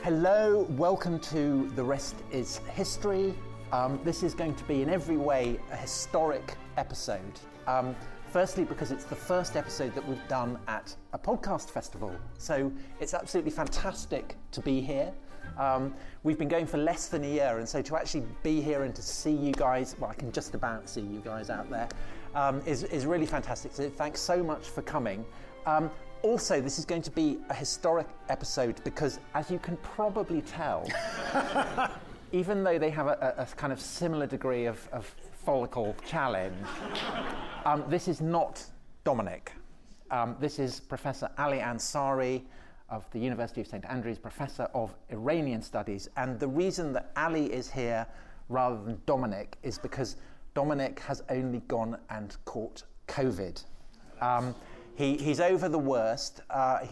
Hello, welcome to The Rest is History. This is going to be in every way a historic episode. Firstly, because it's the first episode that we've done at a podcast festival. So it's absolutely fantastic to be here. We've been going for less than a year, and so to actually be here and to see you guys, well, I can just about see you guys out there, is really fantastic. So thanks so much for coming. Also, this is going to be a historic episode because, as you can probably tell, even though they have a kind of similar degree of follicle challenge, this is not Dominic. This is Professor Ali Ansari of the University of St Andrews, Professor of Iranian Studies. And the reason that Ali is here rather than Dominic is because Dominic has only gone and caught COVID. He's over the worst. I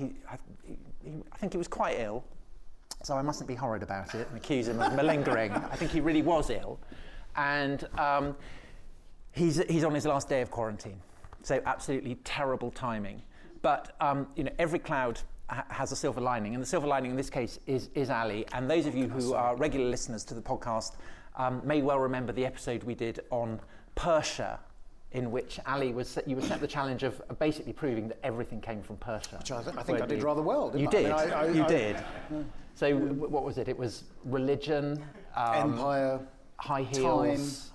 think he was quite ill, so I mustn't be horrid about it and accuse him of malingering. I think he really was ill. And he's on his last day of quarantine. So absolutely terrible timing. But every cloud has a silver lining, and the silver lining in this case is Ali. And those of you who are regular listeners to the podcast may well remember the episode we did on Persia, in which Ali you were set the challenge of basically proving that everything came from Persia. Which I think I did rather well, didn't I? You did. Yeah. So what was it? It was religion, empire, high heels,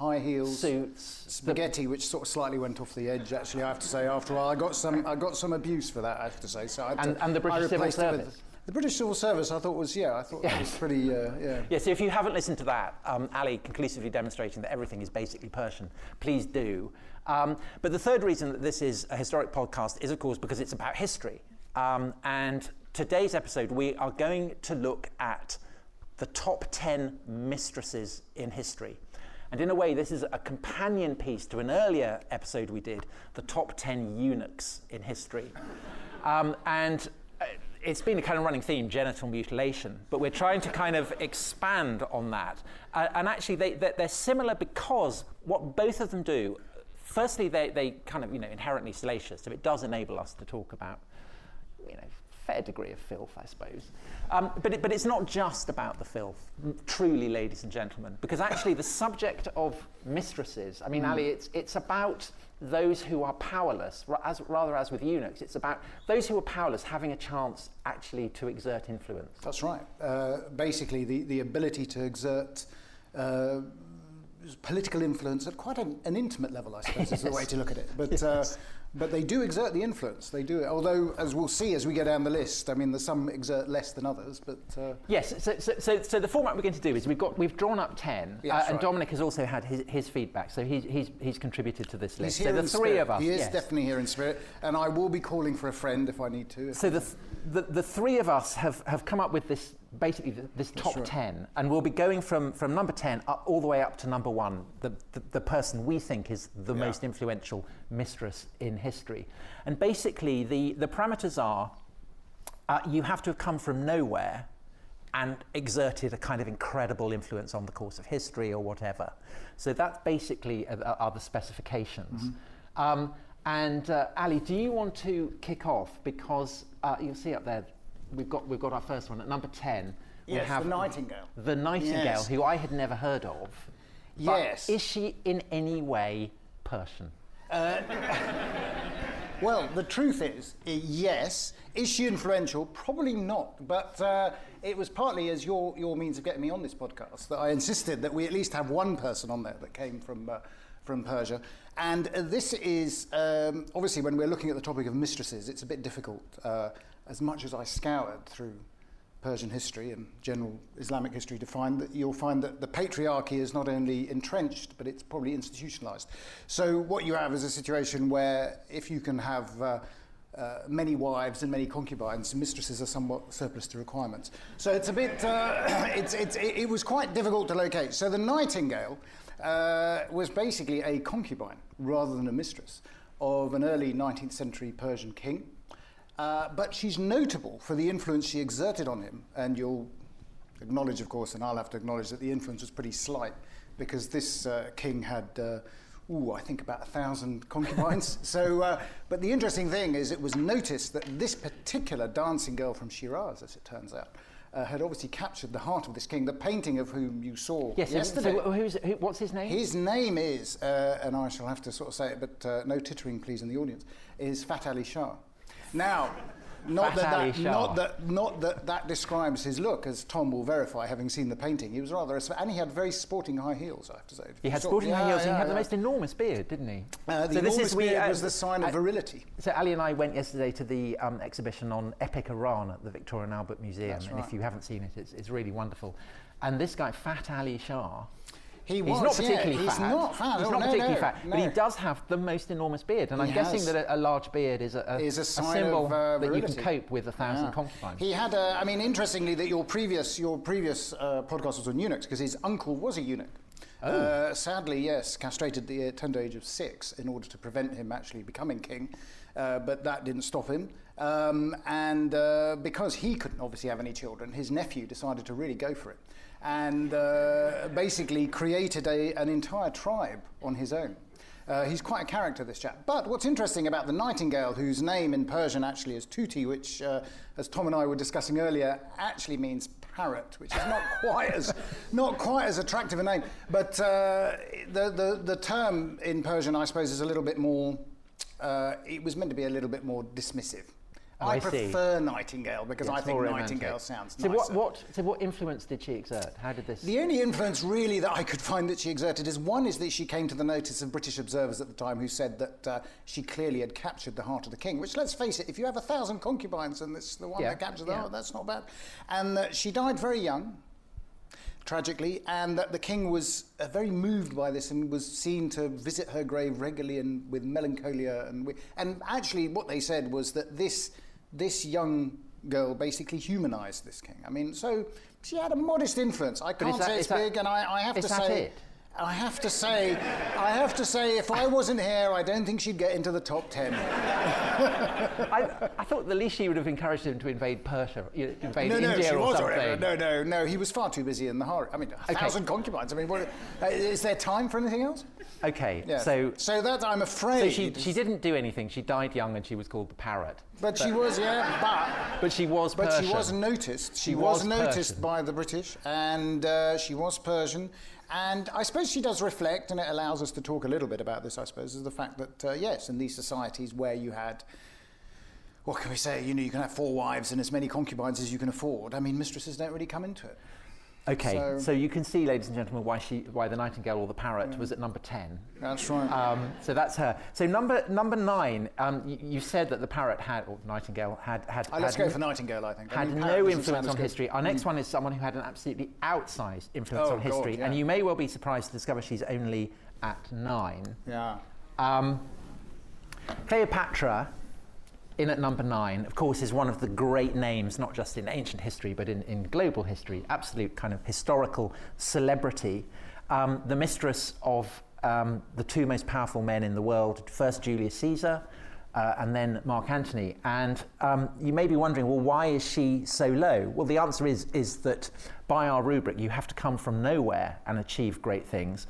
suits, spaghetti, which sort of slightly went off the edge. Actually, I have to say, after a while, I got some abuse for that. I have to say. So and the British Civil Service. The British Civil Service, I thought that was pretty, yeah. Yeah, so if you haven't listened to that, Ali conclusively demonstrating that everything is basically Persian, please do. But the third reason that this is a historic podcast is, of course, because it's about history. And today's episode, we are going to look at the top 10 mistresses in history. And in a way, this is a companion piece to an earlier episode we did, the top 10 eunuchs in history. It's been a kind of running theme, genital mutilation, but we're trying to kind of expand on that. And actually, they're similar because what both of them do, firstly, they kind of, inherently salacious, so it does enable us to talk about, fair degree of filth, I suppose. But it's not just about the filth, truly, ladies and gentlemen, because actually the subject of mistresses, Ali, it's about those who are powerless, as with eunuchs. It's about those who are powerless having a chance actually to exert influence. That's right. Basically, the ability to exert political influence at quite an intimate level, I suppose, is the way to look at it. But but they do exert the influence. They do it. Although, as we'll see as we go down the list, there's some exert less than others. But yes. So the format we're going to do is we've drawn up 10, and right. Dominic has also had his feedback. So he's contributed to this list. He's here so the three spirit. of us. He is definitely here in spirit, and I will be calling for a friend if I need to. So the three of us have come up with this. Basically, this top 10, and we'll be going from number 10 all the way up to number 1, the person we think is the most influential mistress in history. And basically, the parameters are you have to have come from nowhere and exerted a kind of incredible influence on the course of history or whatever. So that basically are the specifications. Mm-hmm. And Ali, do you want to kick off? Because you'll see up there, We've got our first one at number 10. We have the Nightingale. The Nightingale, who I had never heard of. Yes. But is she in any way Persian? Well, the truth is, yes. Is she influential? Probably not. But it was partly as your means of getting me on this podcast that I insisted that we at least have one person on there that came from Persia. And this is, obviously, when we're looking at the topic of mistresses, it's a bit difficult. As much as I scoured through Persian history and general Islamic history to find that, you'll find that the patriarchy is not only entrenched, but it's probably institutionalized. So what you have is a situation where if you can have many wives and many concubines, mistresses are somewhat surplus to requirements. So it's a bit, it was quite difficult to locate. So the Nightingale was basically a concubine rather than a mistress of an early 19th century Persian king. But she's notable for the influence she exerted on him, and you'll acknowledge, of course, and I'll have to acknowledge that the influence was pretty slight, because this king had, I think about 1,000 concubines. So, but the interesting thing is it was noticed that this particular dancing girl from Shiraz, as it turns out, had obviously captured the heart of this king, the painting of whom you saw yesterday. So what's his name? His name is, and I shall have to sort of say it, but no tittering please in the audience, is Fat Ali Shah. Now, not that describes his look, as Tom will verify, having seen the painting. He was and he had very sporting high heels, I have to say. He had sporting high heels, and he had the most enormous beard, didn't he? The enormous beard was the sign of virility. So Ali and I went yesterday to the exhibition on Epic Iran at the Victoria and Albert Museum, That's and right. if you haven't seen it, it's really wonderful. And this guy, Fat Ali Shah, he's not particularly fat. He's not fat. He's not particularly fat, but he does have the most enormous beard. And I'm guessing that a large beard is a symbol that you can cope with 1,000 concubines. He had interestingly, that your previous podcast was on eunuchs, because his uncle was a eunuch. Oh. Sadly, yes, castrated at the tender age of 6 in order to prevent him actually becoming king. But that didn't stop him. And because he couldn't obviously have any children, his nephew decided to really go for it. And basically created an entire tribe on his own. He's quite a character, this chap. But what's interesting about the nightingale, whose name in Persian actually is Tuti, which, as Tom and I were discussing earlier, actually means parrot, which is not quite as attractive a name. But the term in Persian, I suppose, is a little bit more. It was meant to be a little bit more dismissive. I prefer nightingale because I think nightingale sounds nicer. So what influence did she exert? How did this... The only influence really that I could find that she exerted is that she came to the notice of British observers at the time, who said that she clearly had captured the heart of the king, which, let's face it, if you have 1,000 concubines and it's the one that captures the heart, that's not bad. And that she died very young, tragically, and that the king was very moved by this and was seen to visit her grave regularly and with melancholia. And actually what they said was that this young girl basically humanised this king. I mean, so she had a modest influence. I can't say it's big, and I have to say... I have to say, if I wasn't here, I don't think she'd get into the top 10. I thought the least she would have encouraged him to invade Persia, invade India or something. No, he was far too busy in the harem. I mean, 1,000 concubines. I mean, is there time for anything else? Okay, yeah. so that, I'm afraid... So she didn't do anything. She died young and she was called the parrot. But she was Persian. But she was noticed. She was noticed by the British, and she was Persian. And I suppose she does reflect, and it allows us to talk a little bit about this, I suppose, is the fact that, yes, in these societies where you had, what can we say, you can have 4 wives and as many concubines as you can afford. I mean, mistresses don't really come into it. Okay, so you can see, ladies and gentlemen, why the nightingale or the parrot was at number 10. That's right. So that's her. So number 9, you said that the parrot or nightingale had let's go for nightingale, I think. Had no influence on history. Our next one is someone who had an absolutely outsized influence on history. God, yeah. And you may well be surprised to discover she's only at 9. Yeah. Cleopatra, in at number 9, of course, is one of the great names, not just in ancient history, but in global history, absolute kind of historical celebrity. The mistress of the 2 most powerful men in the world, first Julius Caesar, and then Mark Antony. And you may be wondering, well, why is she so low? Well, the answer is that by our rubric, you have to come from nowhere and achieve great things.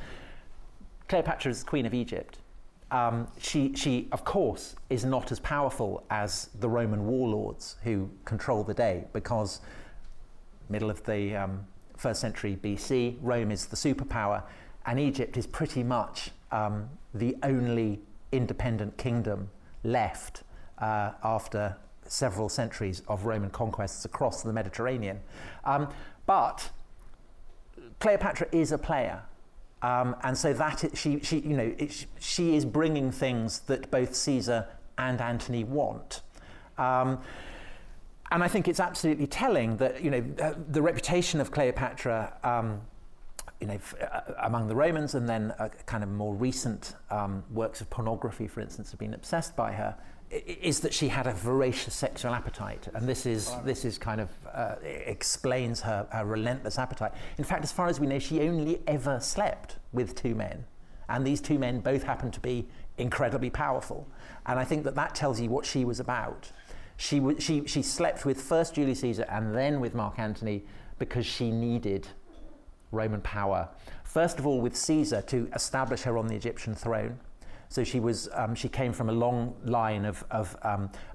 Cleopatra is the Queen of Egypt. She, of course, is not as powerful as the Roman warlords who control the day, because middle of the 1st century BC, Rome is the superpower, and Egypt is pretty much the only independent kingdom left after several centuries of Roman conquests across the Mediterranean. But Cleopatra is a player. And so she is bringing things that both Caesar and Antony want. And I think it's absolutely telling that, the reputation of Cleopatra, among the Romans, and then kind of more recent works of pornography, for instance, have been obsessed by her, is that she had a voracious sexual appetite, and this is kind of explains her relentless appetite. In fact, as far as we know, she only ever slept with 2 men, and these 2 men both happened to be incredibly powerful. And I think that tells you what she was about. She slept with first Julius Caesar and then with Mark Antony because she needed Roman power. First of all, with Caesar to establish her on the Egyptian throne. So she came from a long line of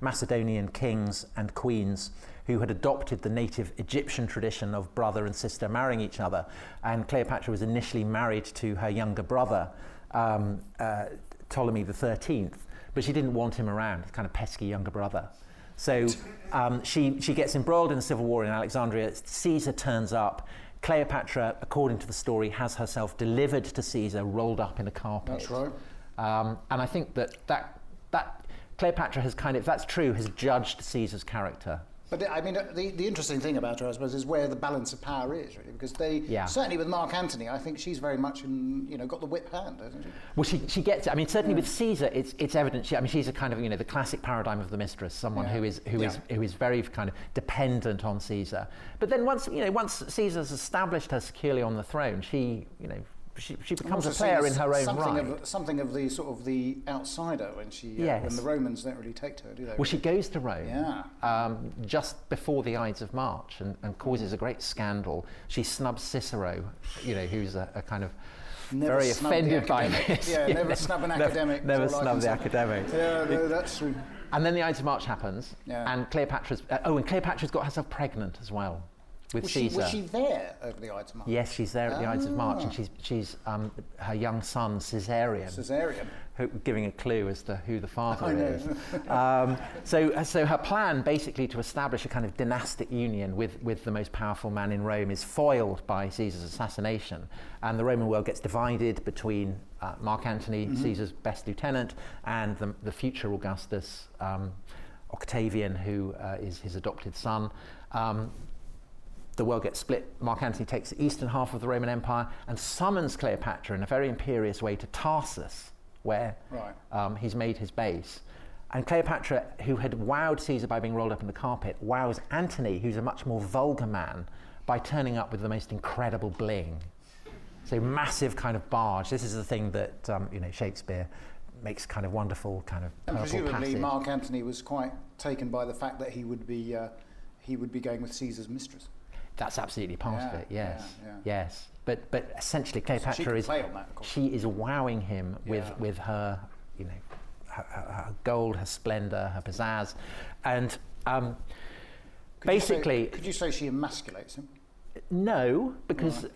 Macedonian kings and queens who had adopted the native Egyptian tradition of brother and sister marrying each other. And Cleopatra was initially married to her younger brother, Ptolemy XIII, but she didn't want him around, kind of pesky younger brother. So she gets embroiled in a civil war in Alexandria. Caesar turns up. Cleopatra, according to the story, has herself delivered to Caesar, rolled up in a carpet. That's right. And I think that Cleopatra has if that's true, has judged Caesar's character. But I mean, the interesting thing about her, I suppose, is where the balance of power is, really, because certainly with Mark Antony, I think she's very much got the whip hand, hasn't she? Well, she gets it. I mean, certainly with Caesar, it's evident. She's a kind of the classic paradigm of the mistress, someone who is very kind of dependent on Caesar. But then once Caesar's established her securely on the throne, she becomes a player in her own right. Something of the sort of the outsider when when the Romans don't really take to her, do they? Well, she goes to Rome just before the Ides of March and causes a great scandal. She snubs Cicero, who's a kind of very offended by this. Yeah, never snub an academic. Never snub the academic. Yeah, no, that's true. And then the Ides of March happens, and Cleopatra's got herself pregnant as well. With Caesar. Was she there over the Ides of March? Yes, she's there at the Ides of March, and she's her young son Caesarion, giving a clue as to who the father is. So her plan, basically, to establish a kind of dynastic union with the most powerful man in Rome, is foiled by Caesar's assassination, and the Roman world gets divided between Mark Antony, Caesar's best lieutenant, and the future Augustus, Octavian, who is his adopted son. The world gets split. Mark Antony takes the eastern half of the Roman Empire and summons Cleopatra in a very imperious way to Tarsus, where he's made his base. And Cleopatra, who had wowed Caesar by being rolled up in the carpet, wows Antony, who's a much more vulgar man, by turning up with the most incredible bling. So massive kind of barge. This is the thing that Shakespeare makes kind of wonderful kind of purple passage. And presumably Mark Antony was quite taken by the fact that he would be going with Caesar's mistress. That's absolutely part of it, yes. But essentially Cleopatra she is wowing him with her, her gold, her splendour, her pizzazz. And could you say she emasculates him? No, because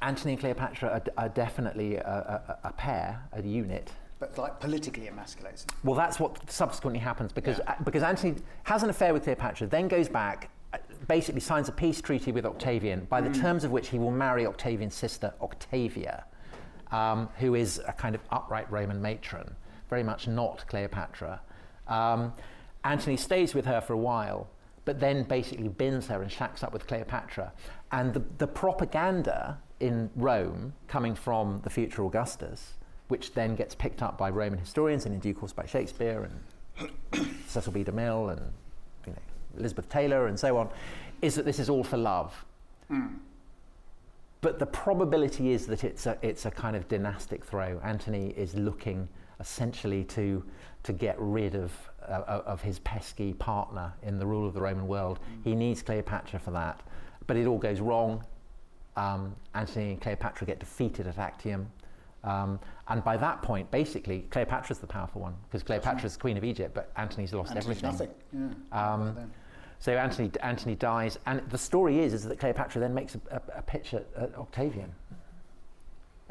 Antony and Cleopatra are definitely a pair, a unit. But politically emasculates him. Well, that's what subsequently happens because Antony has an affair with Cleopatra, then goes back, basically signs a peace treaty with Octavian, by the terms of which he will marry Octavian's sister Octavia, who is a kind of upright Roman matron, very much not Cleopatra. Antony stays with her for a while, but then basically bins her and shacks up with Cleopatra. And the propaganda in Rome, coming from the future Augustus, which then gets picked up by Roman historians and in due course by Shakespeare and Cecil B. DeMille and Elizabeth Taylor and so on, is that this is all for love. But the probability is that it's a kind of dynastic throw. Antony is looking essentially to get rid of his pesky partner in the rule of the Roman world. He needs Cleopatra for that, but it all goes wrong. Antony and Cleopatra get defeated at Actium. And by that point, basically, Cleopatra's the powerful one, because Cleopatra's queen of Egypt, but Antony's lost everything. Nothing. So Antony dies, and the story is that Cleopatra then makes a pitch at Octavian.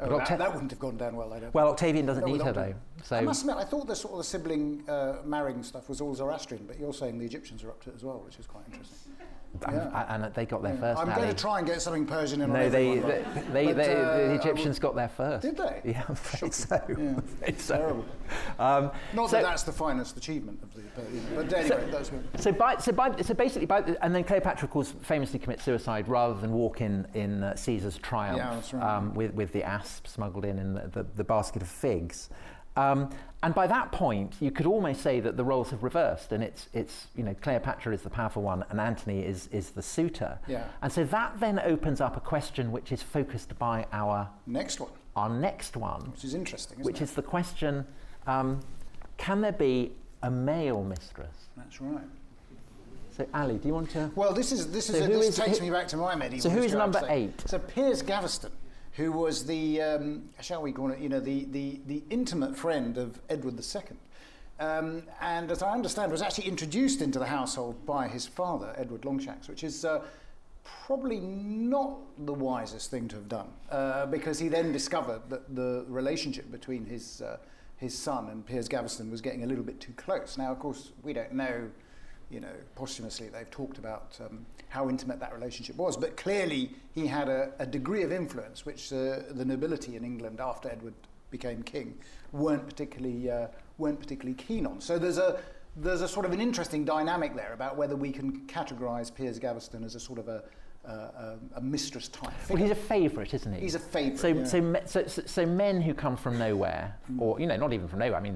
Oh, that wouldn't have gone down well, I don't Well, Octavian doesn't need her, though. So I must admit, I thought the sort of the sibling marrying stuff was all Zoroastrian, but you're saying the Egyptians are up to it as well, which is quite interesting. And they got there first. I'm going to try and get something Persian in on everyone. The Egyptians got there first. Did they? Yeah, I'm afraid so. Yeah. Terrible. Not that that's the finest achievement of the but anyway, that's good. So basically, and then Cleopatra, of course, famously commits suicide rather than walk in Caesar's triumph. Yeah, that's right. With the asp smuggled in the basket of figs. And by that point, you could almost say that the roles have reversed, and it's Cleopatra is the powerful one, and Antony is the suitor. Yeah. And so that then opens up a question which is focused by our next one, which is interesting, which is the question: can there be a male mistress? That's right. So Ali, do you want to? Well, this takes me back to my medieval. So who is number 8? So Piers Gaveston, who was the, shall we call it, the intimate friend of Edward II. And as I understand, was actually introduced into the household by his father, Edward Longshanks, which is probably not the wisest thing to have done, because he then discovered that the relationship between his son and Piers Gaveston was getting a little bit too close. Now, of course, we don't know, posthumously they've talked about how intimate that relationship was, but clearly he had a degree of influence which the nobility in England after Edward became king weren't particularly keen on. So there's a sort of an interesting dynamic there about whether we can categorise Piers Gaveston as a sort of a mistress type figure. Well, he's a favourite, isn't he? He's a favourite. So men who come from nowhere, or not even from nowhere. I mean,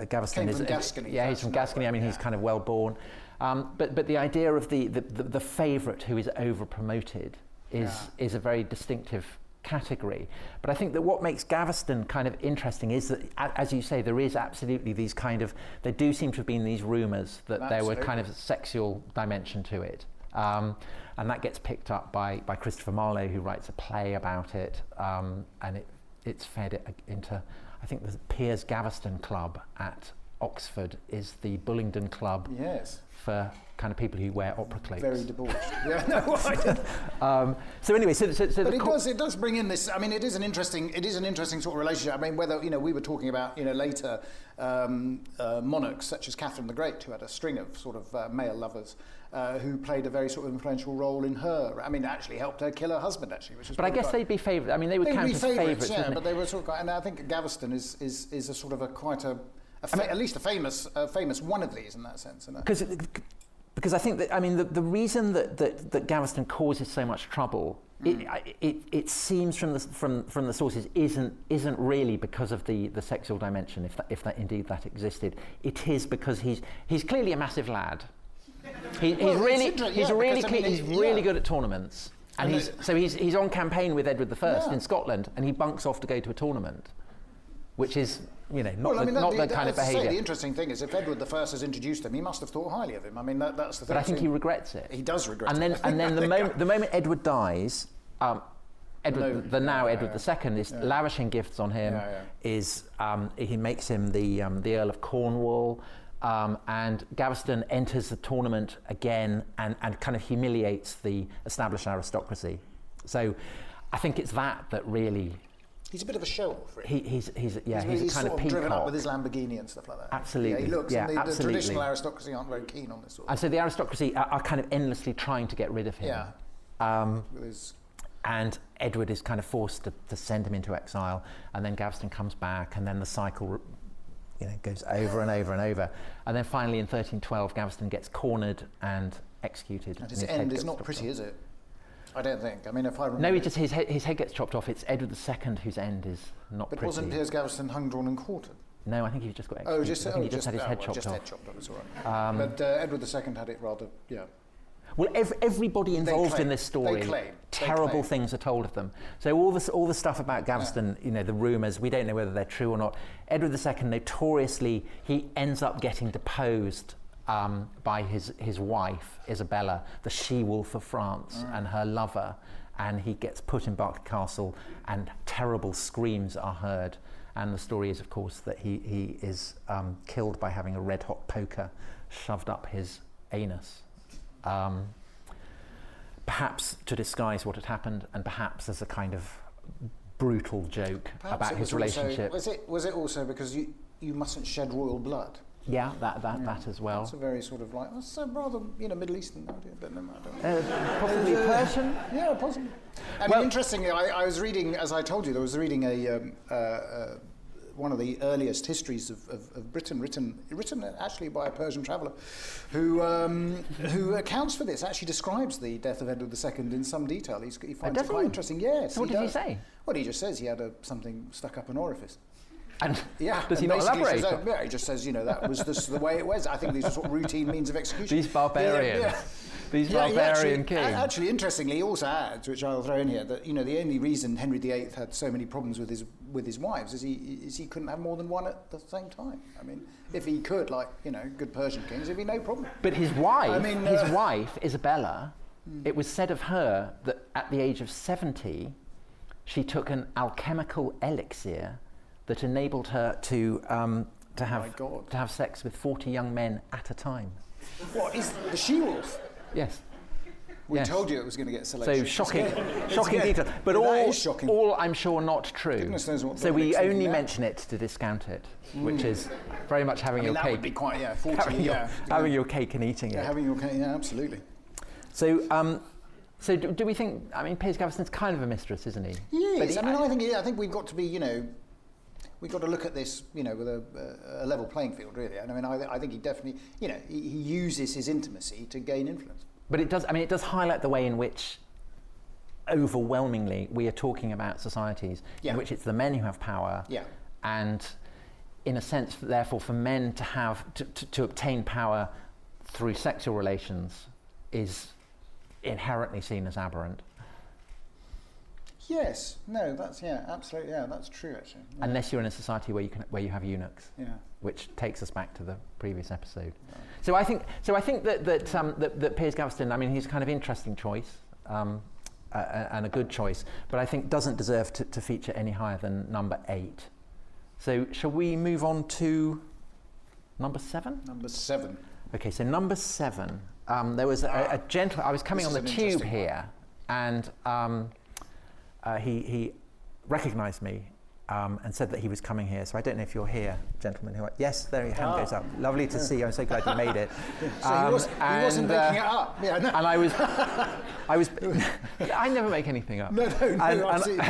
Gaveston came from Gascony. Yeah, he's from Gascony. I mean, he's kind of well born. But the idea of the favourite who is over promoted is a very distinctive category. But I think that what makes Gaveston kind of interesting is that, as you say, there is absolutely these kind of, there do seem to have been these rumours that there were kind of a sexual dimension to it. And that gets picked up by Christopher Marlowe, who writes a play about it, and it's fed into, I think the Piers Gaveston Club at Oxford is the Bullingdon Club for kind of people who wear opera cloaks. Very debauched. Yeah, no, I didn't. So anyway, but it does bring in this. I mean, it is an interesting sort of relationship. I mean, whether we were talking about later monarchs such as Catherine the Great, who had a string of sort of male lovers, who played a very sort of influential role in her. I mean, actually helped her kill her husband, actually, which was. But I guess they'd be favourites. I mean, they would count as favourites. Yeah, but they were sort of. And I think Gaveston is a sort of at least a famous one of these in that sense. Because I think that, I mean, the reason that Gaveston causes so much trouble, it seems from the sources isn't really because of the sexual dimension, if that indeed that existed. It is because he's clearly a massive lad. He's really good at tournaments, and he's on campaign with Edward I in Scotland, and he bunks off to go to a tournament, which is not the kind of behaviour. The interesting thing is, if Edward I has introduced him, he must have thought highly of him. I mean, that's the thing. But I think he regrets it. He does regret it. And then the moment Edward dies, Edward II is lavishing gifts on him. He makes him the Earl of Cornwall, and Gaveston enters the tournament again and kind of humiliates the established aristocracy. So I think it's that really. He's a bit of a show-off, really. He's a kind of peacock. Driven up with his Lamborghini and stuff like that. Absolutely. Yeah, he looks. Yeah, and the absolutely. traditional aristocracy aren't very keen on this sort of. And so the aristocracy are kind of endlessly trying to get rid of him. Yeah. And Edward is kind of forced to send him into exile, and then Gaveston comes back, and then the cycle, goes over and over and over, and then finally in 1312, Gaveston gets cornered and executed. And his end is not pretty, is it? I don't think. I mean, if I remember. No, his head gets chopped off. It's Edward II whose end is not pretty. But wasn't Piers Gaveston hung, drawn, and quartered? No, I think he just got executed. I think he just had his head chopped off. Head chopped off. It's all right. But Edward II had it rather. Yeah. Well, everybody involved in this story, terrible things are told of them. So all the stuff about Gaveston, the rumours, we don't know whether they're true or not. Edward II notoriously, he ends up getting deposed by his wife, Isabella, the she-wolf of France, and her lover, and he gets put in Berkeley Castle, and terrible screams are heard. And the story is, of course, that he is killed by having a red-hot poker shoved up his anus. Perhaps to disguise what had happened, and perhaps as a kind of brutal joke about his relationship. Was it also because you mustn't shed royal blood? Yeah, that as well. It's a very sort of like, that's rather, Middle Eastern idea, but no, I don't know. Possibly Persian? Yeah, possibly. I mean, interestingly, I was reading, as I told you, I was reading one of the earliest histories of Britain, written actually by a Persian traveller, who accounts for this, actually describes the death of Edward II in some detail. He finds it quite interesting. Yes. So what did he say? Well, he just says he had something stuck up an orifice. And yeah, does he not elaborate? He just says, that was the way it was. I think these are sort of routine means of execution. These barbarians. These barbarian kings. Actually, interestingly, he also adds, which I'll throw in here, that the only reason Henry VIII had so many problems with his wives is he couldn't have more than one at the same time. I mean, if he could, like good Persian kings, it'd be no problem. But his wife, his wife Isabella, it was said of her that at the age of 70, she took an alchemical elixir that enabled her to have sex with 40 young men at a time. What is the she-wolf? Yes. We told you it was going to get salacious. So shocking detail. But all I'm sure not true. Goodness knows what so we Dominic's only thinking mention it to discount it, which is very much having your that cake. Would be quite, 40, having your cake and eating it. Having your cake, absolutely. So, so do we think? I mean, Piers Gaveston's kind of a mistress, isn't he? He is. I think we've got to be, we've got to look at this, with a level playing field, really. And I think he definitely, he uses his intimacy to gain influence. But it does highlight the way in which, overwhelmingly, we are talking about societies in which it's the men who have power, and, in a sense, therefore, for men to have to obtain power through sexual relations is inherently seen as aberrant. Yes, no, that's absolutely, that's true actually. Yeah. Unless you're in a society where you have eunuchs, which takes us back to the previous episode. Right. So I think that Piers Gaveston, I mean, he's a kind of interesting choice and a good choice, but I think doesn't deserve to feature any higher than number 8. So shall we move on to number 7? Number 7. Okay, so number 7. There was a gentleman. I was coming on the tube here, and he recognised me and said that he was coming here. So I don't know if you're here, gentlemen. Yes, there your hand goes up. Lovely to see you. I'm so glad you made it. So he wasn't making it up. Yeah, no. And I was. I never make anything up. No, absolutely.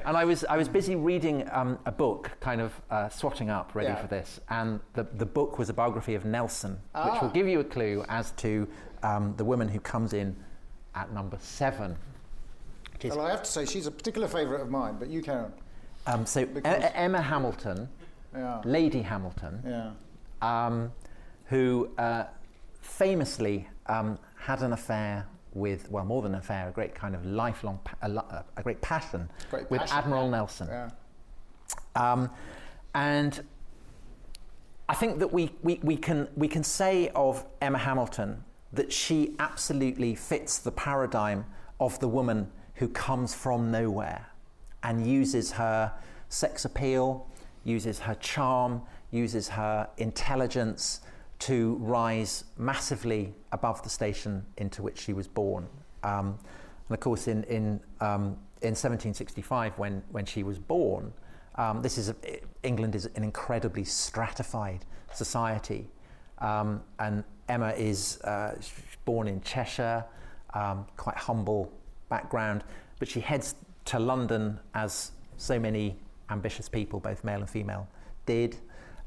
And I was busy reading a book, kind of swatting up, ready for this. And the book was a biography of Nelson, which will give you a clue as to the woman who comes in at number 7. Well, I have to say, she's a particular favourite of mine, but you carry on. Emma Hamilton, Lady Hamilton, who famously had an affair with, well, more than an affair, a great kind of lifelong, a great passion with Admiral Nelson. Yeah. And I think that we can say of Emma Hamilton that she absolutely fits the paradigm of the woman who comes from nowhere and uses her sex appeal, uses her charm, uses her intelligence to rise massively above the station into which she was born. And of course, in 1765, when she was born, England is an incredibly stratified society, and Emma is born in Cheshire, quite humble background, but she heads to London as so many ambitious people, both male and female, did.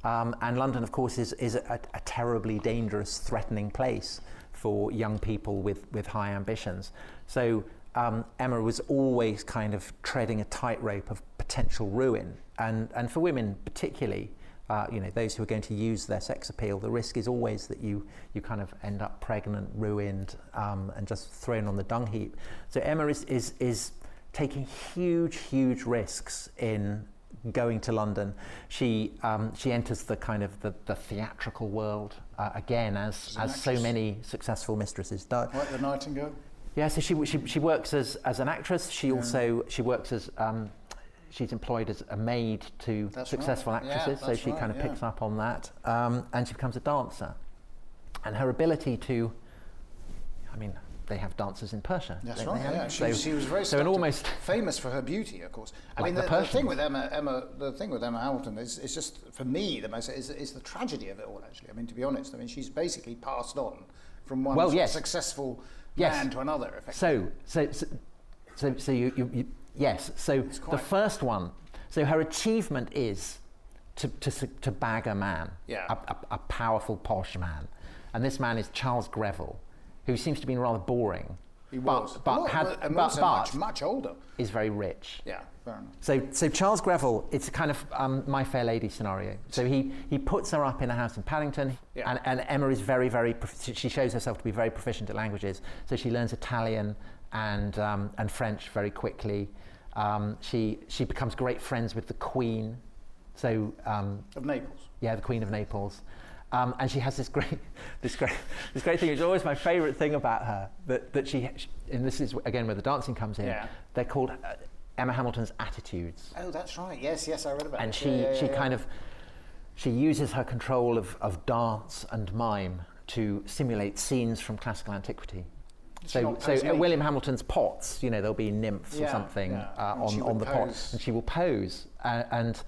And London, of course, is a terribly dangerous, threatening place for young people with high ambitions. So Emma was always kind of treading a tightrope of potential ruin. And for women particularly, those who are going to use their sex appeal, the risk is always that you kind of end up pregnant, ruined, and just thrown on the dung heap. So Emma is taking huge risks in going to London. She enters the kind of the theatrical world again, as so many successful mistresses do. Like the Nightingale. Yeah, so she works as an actress. She also works as she's employed as a maid to successful actresses, so she kind of picks up on that, and she becomes a dancer. And her ability to, I mean, they have dancers in Persia. That's right. Yeah. She was very almost famous for her beauty, of course. I mean, the thing with Emma Hamilton is just, for me, the most is the tragedy of it all. Actually, I mean, to be honest, I mean, she's basically passed on from one successful man to another. Effectively. So you yes. So the first one. So her achievement is to bag a man, a powerful posh man, and this man is Charles Greville, who seems to be rather boring. He was, but much older. Is very rich. Yeah, fair enough. So Charles Greville, it's a kind of My Fair Lady scenario. So he puts her up in a house in Paddington, and Emma is very she shows herself to be very proficient at languages. So she learns Italian and French very quickly. She becomes great friends with the Queen. So of Naples. Yeah, the Queen of Naples. And she has this great thing, which is always my favourite thing about her, that she, and this is again where the dancing comes in. Yeah. They're called Emma Hamilton's attitudes. Oh, that's right. Yes, I read about it. And she uses her control of dance and mime to simulate scenes from classical antiquity. So William Hamilton's pots, there'll be nymphs or something on the pot, and she will pose. And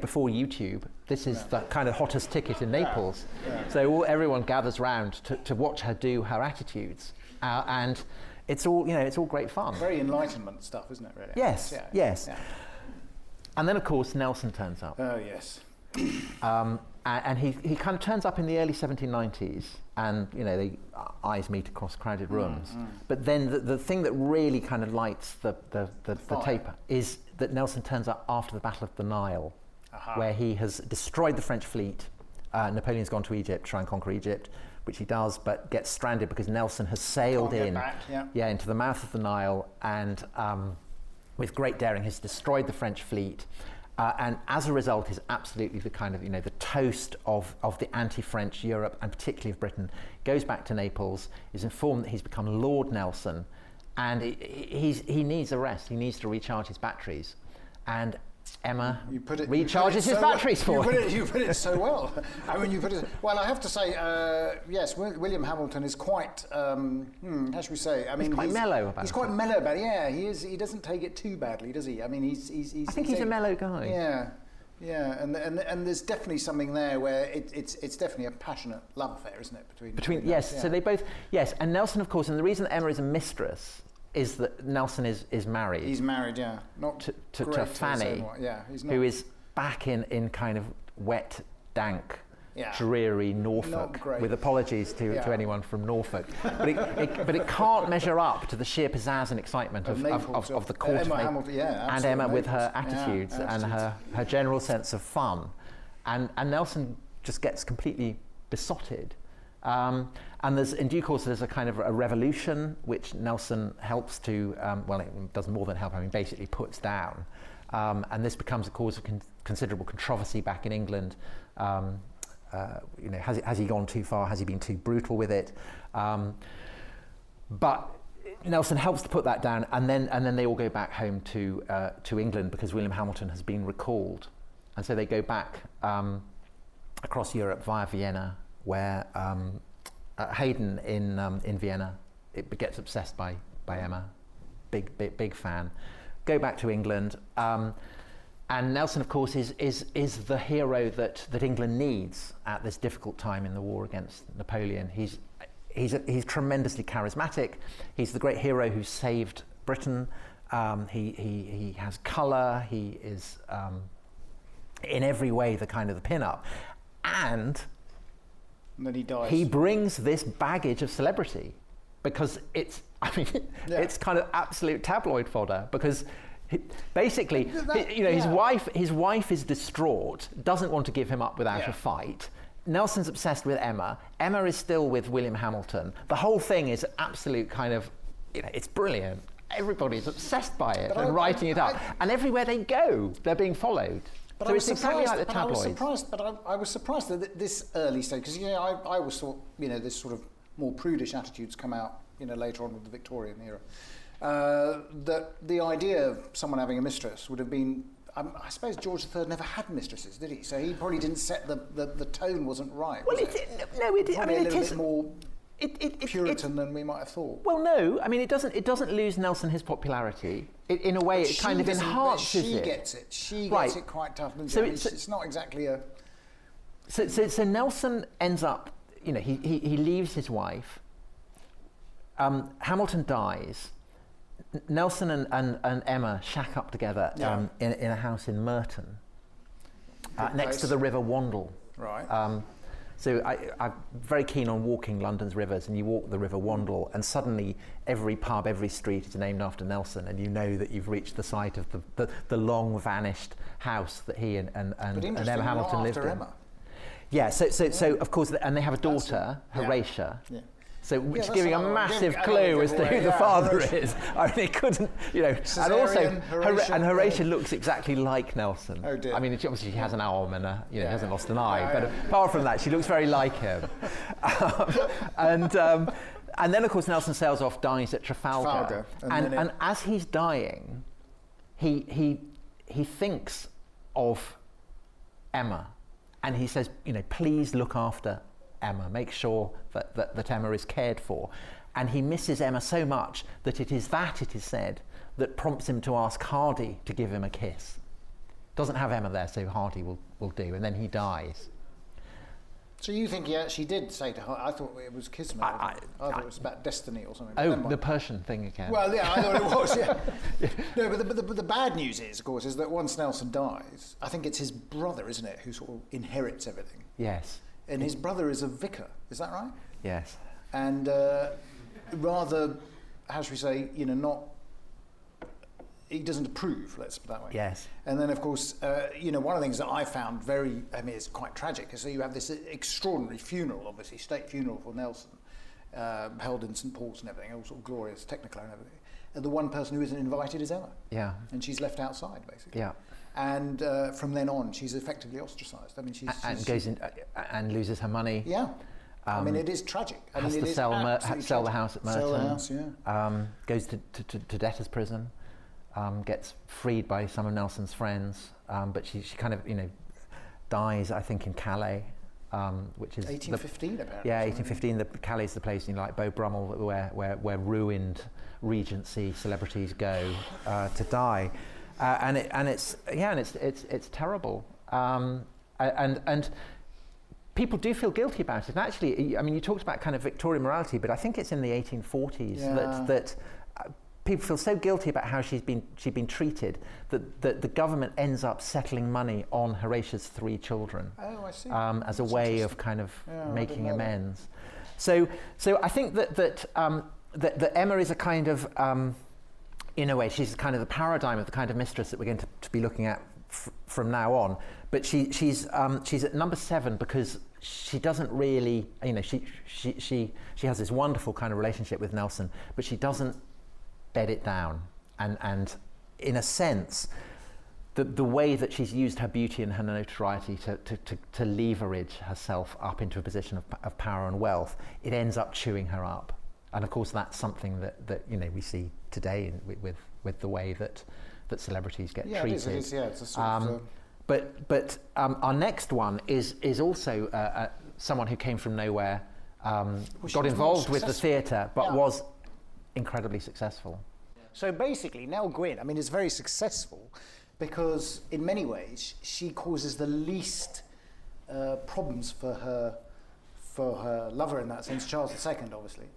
before YouTube, this is the kind of hottest ticket in Naples. So everyone gathers round to watch her do her attitudes, and it's all great fun. Very Enlightenment stuff, isn't it? Really? Yes. Yeah. And then of course Nelson turns up. Oh yes. And he kind of turns up in the early 1790s, and the eyes meet across crowded rooms. But then the thing that really kind of lights the taper is that Nelson turns up after the Battle of the Nile, where he has destroyed the French fleet. Napoleon's gone to Egypt, try and conquer Egypt, which he does, but gets stranded because Nelson has sailed into the mouth of the Nile, and with great daring has destroyed the French fleet. And as a result is absolutely the kind of, the toast of the anti-French Europe, and particularly of Britain. Goes back to Naples, is informed that he's become Lord Nelson, and he needs a rest. He needs to recharge his batteries. And Emma recharges his batteries for him. You put it so well. I mean, well, I have to say, yes, William Hamilton is quite, how should we say? I mean, he's quite mellow about it. He's quite mellow about it, yeah. He is. He doesn't take it too badly, does he? I mean, I think he's a mellow guy. Yeah, and there's definitely something there where it's definitely a passionate love affair, isn't it? Between yes, them, so they both, and Nelson, of course, and the reason that Emma is a mistress is that Nelson is married. He's married, yeah. Not to Fanny, who is back in kind of wet, dank, dreary Norfolk, with apologies to anyone from Norfolk. But it can't measure up to the sheer pizzazz and excitement of the court of Naples. And Emma with her attitudes and her general sense of fun. And Nelson just gets completely besotted. And in due course there's a kind of a revolution which Nelson helps to, it does more than help, basically puts down. And this becomes a cause of considerable controversy back in England. Has he gone too far? Has he been too brutal with it? But Nelson helps to put that down, and then they all go back home to England because William Hamilton has been recalled. And so they go back across Europe via Vienna, where Haydn in Vienna gets obsessed by Emma, big fan. Go back to England, and Nelson, of course, is the hero that England needs at this difficult time in the war against Napoleon. He's tremendously charismatic. He's the great hero who saved Britain. He has colour. He is in every way the kind of the pin-up, and then he dies. He brings this baggage of celebrity because it's kind of absolute tabloid fodder, because his wife is distraught, doesn't want to give him up without a fight. Nelson's obsessed with Emma. Emma is still with William Hamilton. The whole thing is absolute kind of, it's brilliant. Everybody's obsessed by it and writing it up. And everywhere they go, they're being followed. But so it's exactly like the tabloids. I was surprised that this early stage, because I always thought this sort of more prudish attitudes come out later on with the Victorian era. That the idea of someone having a mistress would have been. I suppose George III never had mistresses, did he? So he probably didn't set the tone wasn't right. Well, it is more Puritan than we might have thought. Well, no, it doesn't lose Nelson his popularity. In a way, it kind of enhances it. She gets it. She gets it quite tough. So it's not exactly a. So Nelson ends up. He leaves his wife. Hamilton dies. Nelson and Emma shack up together in a house in Merton, next to the River Wandle. Right. So I'm very keen on walking London's rivers, and you walk the River Wandle, and suddenly every pub, every street is named after Nelson, and you know that you've reached the site of the long vanished house that he and Emma Hamilton lived in. Emma. Yeah. So of course, and they have a daughter, Horatia. Yeah. So, which is giving a massive clue as to who the father is. It couldn't, and also, Horatia looks exactly like Nelson. Oh dear. Obviously she has an arm and hasn't lost an eye, but apart from that, she looks very like him. And then, of course, Nelson sails off, dies at Trafalgar. And as he's dying, he thinks of Emma, and he says, please look after Emma, make sure that Emma is cared for. And he misses Emma so much that it is said, that prompts him to ask Hardy to give him a kiss. Doesn't have Emma there, so Hardy will do, and then he dies. So you think he actually did say to her? I thought it was kismet. I thought it was about destiny or something. Oh, the Persian thing again. Well, yeah, I thought it was. Yeah. No, but the bad news is, of course, is that once Nelson dies, I think it's his brother, isn't it, who sort of inherits everything. Yes. And his brother is a vicar. Is that right? Yes. And rather, how should we say, not. He doesn't approve, let's put it that way. Yes. And then, of course, one of the things that I found it's quite tragic, is that you have this extraordinary funeral, obviously, state funeral for Nelson, held in St. Paul's and everything, all sort of glorious Technicolor and everything. And the one person who isn't invited is Emma. Yeah. And she's left outside, basically. Yeah. And from then on, she's effectively ostracised. I mean, and loses her money. Yeah. It is tragic. Has to sell the house at Merton. Sell the house, yeah. Goes to debtor's prison. Gets freed by some of Nelson's friends, but she kind of dies, I think, in Calais, which is 1815 apparently. Yeah, 1815. Calais is the place like Beau Brummel where ruined Regency celebrities go to die, and it's terrible, and people do feel guilty about it. And actually, you talked about kind of Victorian morality, but I think it's in the 1840s that. People feel so guilty about how she's been treated that the government ends up settling money on Horatia's 3 children. Oh, I see. As a way of kind of making amends. So I think that Emma is a kind of, in a way, she's kind of the paradigm of the kind of mistress that we're going to be looking at from now on. But she's at number 7 because she doesn't really, she has this wonderful kind of relationship with Nelson, but she doesn't bed it down, and in a sense the way that she's used her beauty and her notoriety to leverage herself up into a position of power and wealth, it ends up chewing her up. And of course that's something that we see today with the way that celebrities get treated. It is, it's a sort of but our next one is also someone who came from nowhere, got involved with the theatre, but was incredibly successful. So basically, Nell Gwyn, is very successful because in many ways she causes the least problems for her lover in that sense, Charles II, obviously.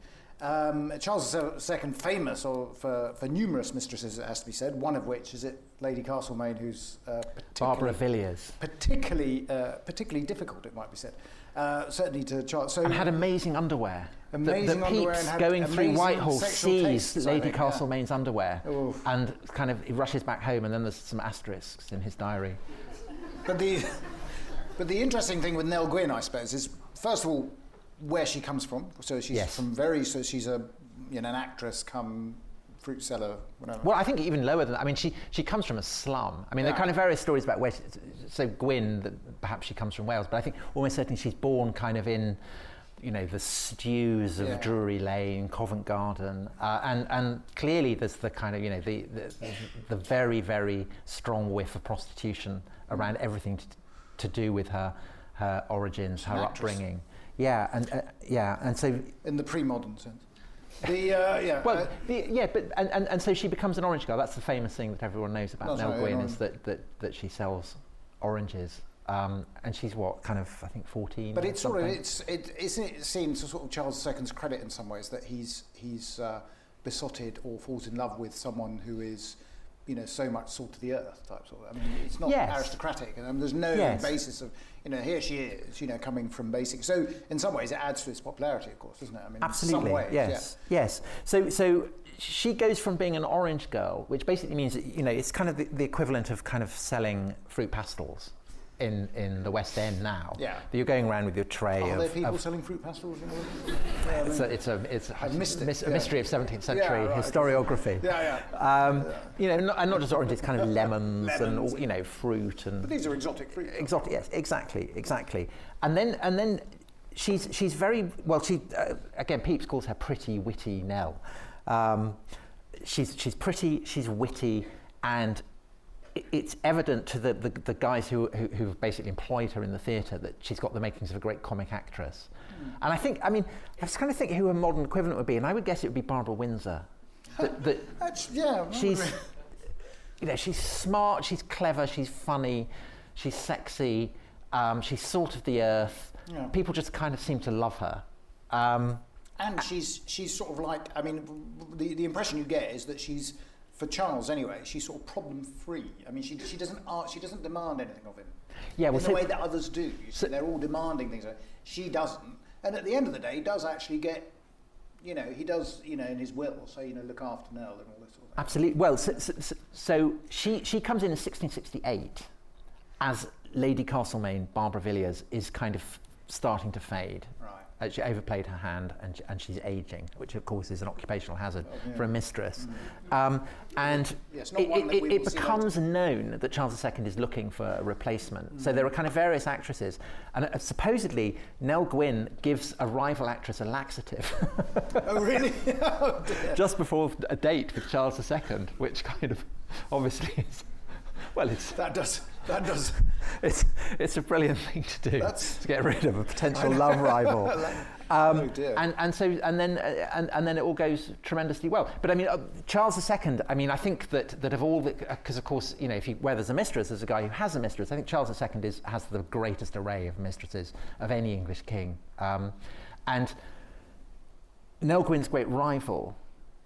Charles II, famous for numerous mistresses, it has to be said, one of which is Lady Castlemaine, who's Barbara Villiers. Particularly difficult, it might be said. Certainly to Charles. So, and had amazing underwear. Amazing underwear, Pepys and had going through Whitehall sees tastes, Lady Castlemaine's underwear, Oof. and kind of he rushes back home, and then there's some asterisks in his diary. But the interesting thing with Nell Gwyn, I suppose, is first of all where she comes from. So she's she's an actress come fruit seller, whatever. Well, I think even lower than that. She comes from a slum. There are kind of various stories about where. So Gwyn, that perhaps she comes from Wales, but I think almost certainly she's born kind of in, the stews of Drury Lane, Covent Garden, and clearly there's the kind of the very, very strong whiff of prostitution around everything to do with her origins, her upbringing. Yeah, and so in the pre-modern sense. And so she becomes an orange girl. That's the famous thing that everyone knows about Nell Gwyn, is that she sells oranges, and she's I think 14. But it's isn't it seen to sort of Charles II's credit in some ways that he's besotted or falls in love with someone who is so much salt of the earth type sort of. It's not aristocratic, and there's no basis of here she is coming from basic. So in some ways it adds to its popularity, of course, doesn't it? Absolutely. In some ways, yes. So she goes from being an orange girl, which basically means that, it's kind of the equivalent of kind of selling fruit pastels in the West End now. Yeah. You're going around with your tray Are there people selling fruit pastels in the West End? It's a mystery of 17th century historiography. And not just oranges, kind of lemons. And fruit and. But these are exotic fruit. Exotic, yes, exactly. And then she's very well. She again, Pepys calls her pretty, witty Nell. She's pretty, she's witty, and it's evident to the guys who've basically employed her in the theatre that she's got the makings of a great comic actress. And I was kind of thinking who a modern equivalent would be, and I would guess it would be Barbara Windsor. She's, she's smart, she's clever, she's funny, she's sexy, she's salt of the earth. Yeah. People just kind of seem to love her. And she's sort of like, I mean, the impression you get is that she's, for Charles anyway, she's sort of problem-free. I mean, she doesn't demand anything of him. Yeah, well, in the way that others do. They're all demanding things. She doesn't. And at the end of the day, he does actually get, he does, in his will, say, look after Nell and all this sort of thing. Absolutely. Well, so she comes in 1668 as Lady Castlemaine, Barbara Villiers, is kind of starting to fade. Right. She overplayed her hand and she's aging, which of course is an occupational hazard for a mistress. And it becomes known that Charles II is looking for a replacement. So there are kind of various actresses. And supposedly Nell Gwyn gives a rival actress a laxative. Oh, really? Oh, dear. Just before a date with Charles II, which kind of obviously is... Well, that does. It's a brilliant thing to do, to get rid of a potential love rival. Oh dear. And then it all goes tremendously well. But I mean, Charles II. I mean, I think that of all because of course, where there's a mistress, there's a guy who has a mistress. I think Charles II has the greatest array of mistresses of any English king. And Nell Gwyn's great rival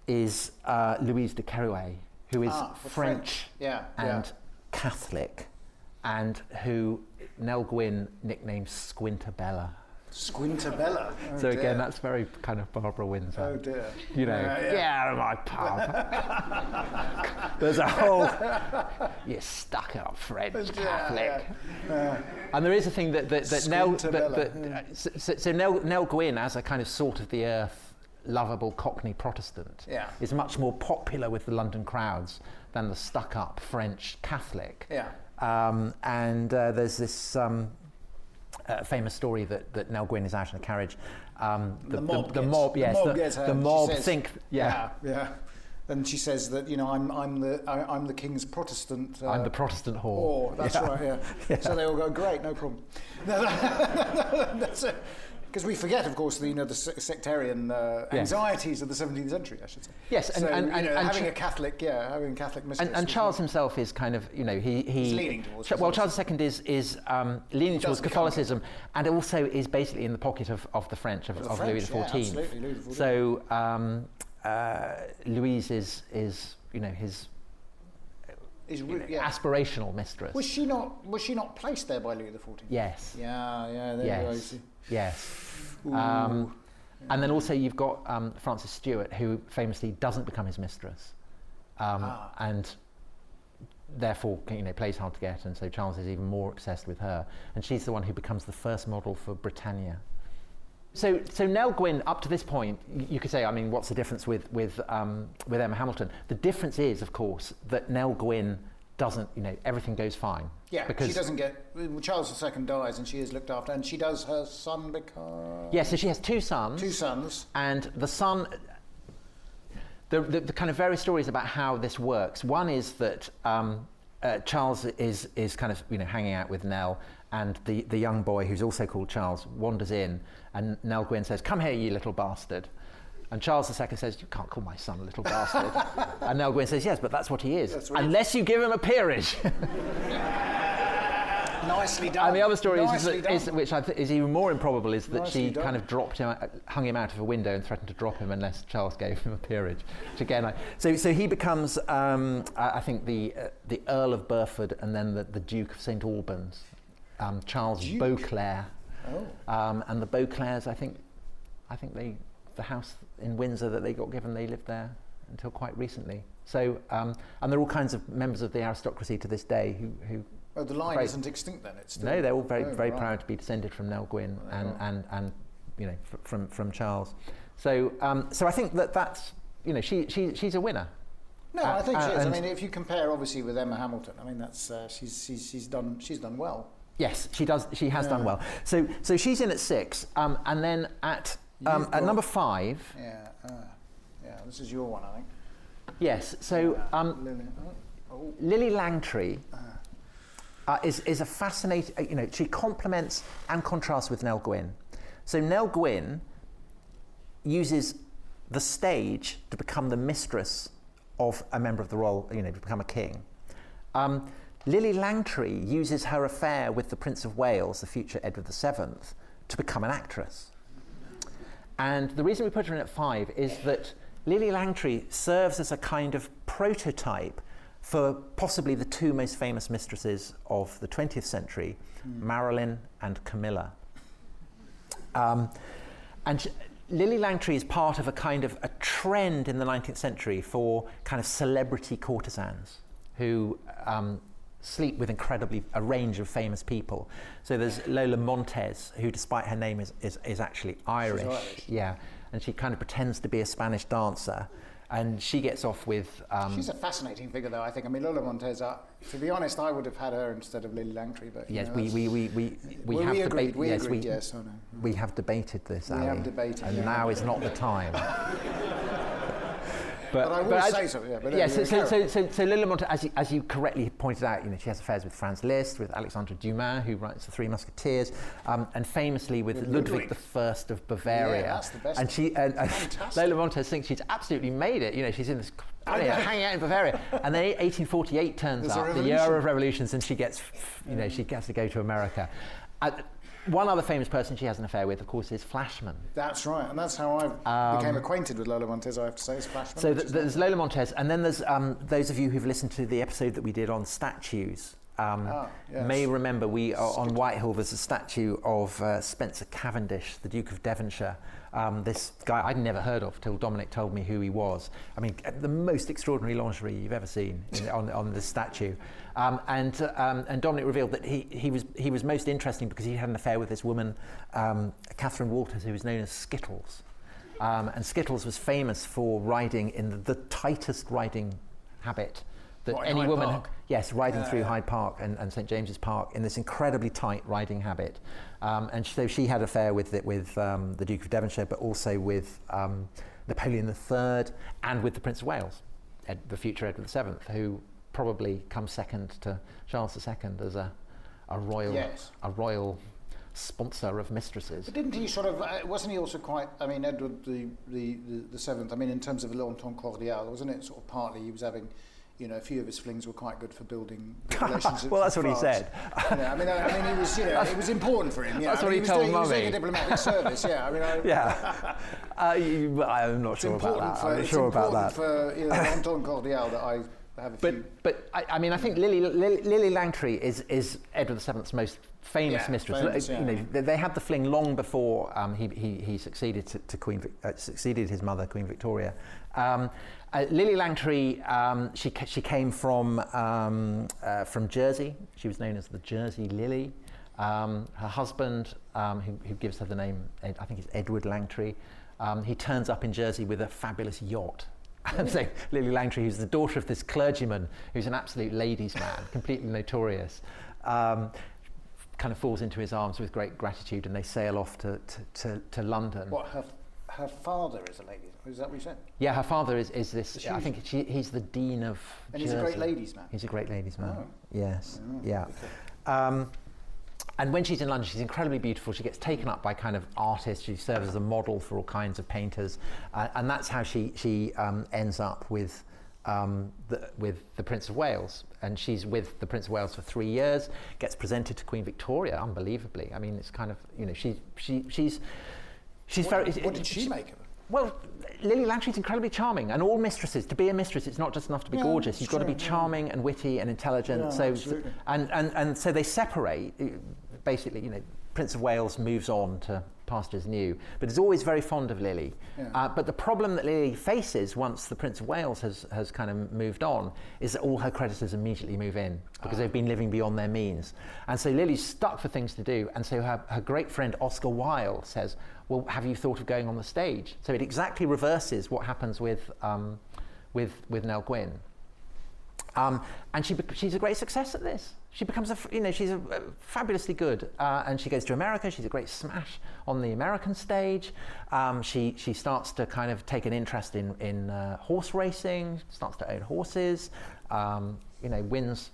is Louise de Keroualle, who is French and Catholic, and who Nell Gwyn nicknamed Squintabella. Squintabella. Oh, so again, that's very kind of Barbara Windsor. Oh dear. Get out of my pub. There's a whole, you stuck-up French Catholic. And there is a thing that Nell Gwyn, as a kind of salt of the earth, lovable Cockney Protestant, is much more popular with the London crowds than the stuck-up French Catholic. Yeah. And there's this famous story that Nell Gwyn is out in a carriage. The mob think. Yeah. And she says that I'm the king's Protestant. I'm the Protestant whore. That's right. Yeah. So they all go, great, no problem. That's it. Because we forget, of course, the sectarian anxieties of the 17th century, I should say. Yes, and having a Catholic mistress. And Charles himself is kind of, he's leaning towards. Charles II is leaning towards Catholicism, and also is basically in the pocket of the French of Louis XIV. Yeah, absolutely, Louis XIV. So Louise is his aspirational mistress. Was she not placed there by Louis XIV? Yes. Yeah. There you go. Yes. And then also you've got Frances Stewart, who famously doesn't become his mistress, and therefore plays hard to get, and so Charles is even more obsessed with her, and she's the one who becomes the first model for Britannia. So Nell Gwyn, up to this point, you could say, I mean, what's the difference with Emma Hamilton? The difference is, of course, that Nell Gwyn doesn't, everything goes fine. Yeah, because she doesn't get... Charles II dies and she is looked after, and she does her son become... Yeah, so she has two sons. Two sons. And the son... The kind of various stories about how this works. One is that Charles is kind of, hanging out with Nell, and the young boy, who's also called Charles, wanders in, and Nell Gwyn says, "Come here, you little bastard." And Charles II says, "You can't call my son a little bastard." And Nell Gwyn says, "Yes, but that's what he is, unless you give him a peerage." Nicely done. And the other story which I think is even more improbable, is that she kind of hung him out of a window and threatened to drop him unless Charles gave him a peerage. Which again, so he becomes, I think, the Earl of Burford, and then the Duke of St Albans, Charles Beauclerc. Oh. And the Beauclercs, I think the house in Windsor that they got given, they lived there until quite recently. So, and there are all kinds of members of the aristocracy to this day who Oh, the line isn't extinct then? It's still... No, they're all very proud to be descended from Nell Gwyn and from Charles. So I think that's she's a winner. No, I think she is. I mean, if you compare obviously with Emma Hamilton, I mean that's she's done well. Yes, she does. She has done well. So she's in at 6, and then at number 5. Yeah, this is your one, I think. Yes. So Lily Langtry is a fascinating, she complements and contrasts with Nell Gwyn. So Nell Gwyn uses the stage to become the mistress of a member of the royal, to become a king. Lily Langtry uses her affair with the Prince of Wales, the future Edward VII, to become an actress. And the reason we put her in at 5 is that Lily Langtry serves as a kind of prototype for possibly the 2 most famous mistresses of the 20th century, Marilyn and Camilla. Lily Langtry is part of a kind of a trend in the 19th century for kind of celebrity courtesans who sleep with a range of famous people. So there's Lola Montez, who despite her name is actually Irish. She's Irish. Yeah, and she kind of pretends to be a Spanish dancer. And she gets off with... she's a fascinating figure, though, I think. I mean, Lola Montez, to be honest, I would have had her instead of Lily Langtry, but... Yes, we have debated this, Ali. We have debated, and now is not the time. But I will say something, yeah. But yes, so Lola Montez, as you correctly pointed out, she has affairs with Franz Liszt, with Alexandre Dumas, who writes The Three Musketeers, and famously with Ludwig I of Bavaria. Yeah, that's the best. And Lola Montez thinks she's absolutely made it. She's in this hanging out in Bavaria, and then 1848 turns up, the year of revolutions, and she gets, she gets to go to America. One other famous person she has an affair with, of course, is Flashman. That's right, and that's how I became acquainted with Lola Montez, I have to say, is Flashman. So there's Lola Montez, and then there's those of you who've listened to the episode that we did on statues. May remember on Whitehall there's a statue of Spencer Cavendish, the Duke of Devonshire. This guy I'd never heard of till Dominic told me who he was. I mean, the most extraordinary lingerie you've ever seen on this statue. And Dominic revealed that he was most interesting because he had an affair with this woman, Catherine Walters, who was known as Skittles. And Skittles was famous for riding in the tightest riding habit that any woman, riding through Hyde Park and St James's Park in this incredibly tight riding habit. And so she had an affair with the Duke of Devonshire, but also with Napoleon III and with the Prince of Wales, the future Edward VII, who probably comes second to Charles II as a royal sponsor of mistresses. But didn't he wasn't he also quite, Edward the Seventh, in terms of l'entente cordiale, wasn't it sort of partly he was having, a few of his flings were quite good for building relationships. Well, that's what he said. He was, it was important for him. That's what he told Mummy. He was doing a diplomatic service, I'm not sure about that. I'm not sure about that. It's important for l'entente cordiale that I have a few. But I think Lily Langtry is Edward VII's most famous mistress. They had the fling long before he succeeded succeeded his mother, Queen Victoria. Lily Langtry, she came from Jersey. She was known as the Jersey Lily. Her husband, who gives her the name, I think it's Edward Langtry, he turns up in Jersey with a fabulous yacht. And so Lily Langtry, who's the daughter of this clergyman, who's an absolute ladies' man, completely notorious, kind of falls into his arms with great gratitude, and they sail off to London. What, her father is a lady? Is that what you said? Yeah, her father is this. I think he's the dean of. And Jersey. He's a great ladies' man. He's a great ladies' man. Oh. Yes. Oh, yeah. Okay. And when she's in London, she's incredibly beautiful. She gets taken up by kind of artists. She serves as a model for all kinds of painters, and that's how she ends up with the Prince of Wales. And she's with the Prince of Wales for 3 years. Gets presented to Queen Victoria, unbelievably. I mean, it's kind of she's very. What did she make of it? Well, Lily Langtry's incredibly charming, and all mistresses, to be a mistress, it's not just enough to be gorgeous. You've got to be charming and witty and intelligent. Yeah, so, absolutely. and so they separate. Basically, Prince of Wales moves on to pastures new, but is always very fond of Lily. Yeah. But the problem that Lily faces once the Prince of Wales has kind of moved on is that all her creditors immediately move in because they've been living beyond their means. And so Lily's stuck for things to do, and so her great friend Oscar Wilde says, well, have you thought of going on the stage? So it exactly reverses what happens with Nell Gwyn. And she's a great success at this. She becomes she's fabulously good, and she goes to America. She's a great smash on the American stage. She starts to kind of take an interest in horse racing. Starts to own horses. wins.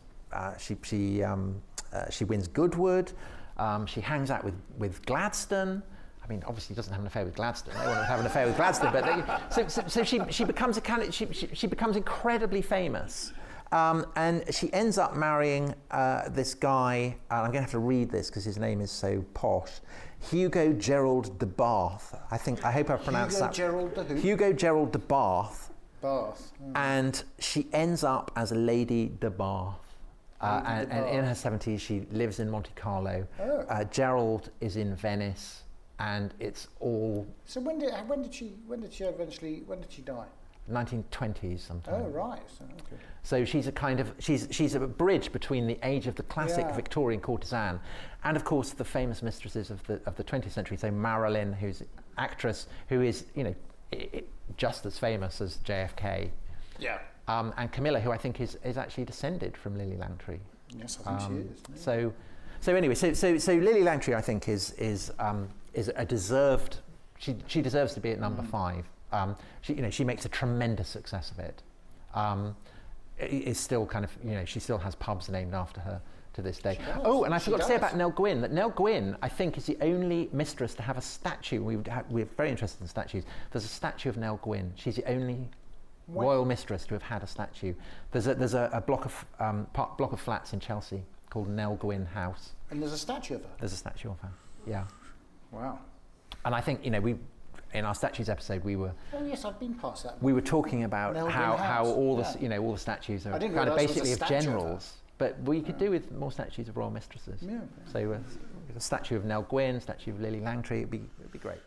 She wins Goodwood. She hangs out with Gladstone. I mean, obviously, doesn't have an affair with Gladstone. They want to have an affair with Gladstone, but so she becomes she becomes incredibly famous, and she ends up marrying this guy. I'm going to have to read this because his name is so posh. Hugo Gerald de Bath. I hope I've pronounced that. Hugo Gerald de Bath. Bath. And she ends up as a Lady de Bath. And in her 70s, she lives in Monte Carlo. Oh. Gerald is in Venice, and it's all. So when did she die? 1920s sometime. Oh right. So she's a kind of she's a bridge between the age of the classic Victorian courtesan, and of course the famous mistresses of the 20th century. So Marilyn, who's an actress who is just as famous as JFK. Yeah. And Camilla, who I think is actually descended from Lily Langtry. Yes, I think she is. Yeah. So anyway, so Lily Langtry, I think, is a deserved. She deserves to be at number 5. She makes a tremendous success of it. It's still kind of she still has pubs named after her to this day. Oh, and I forgot to say about Nell Gwyn that Nell Gwyn, I think, is the only mistress to have a statue. We're very interested in statues. There's a statue of Nell Gwyn. She's the only royal mistress to have had a statue. There's a block of flats in Chelsea called Nell Gwyn House. And there's a statue of her? There's a statue of her, yeah. Wow. And I think, in our statues episode, we were... Oh yes, I've been past that. We were talking about how all the, all the statues are kind of basically of generals. But we could do with more statues of royal mistresses. Yeah. So a statue of Nell Gwyn, a statue of Lily Langtry, it'd be great.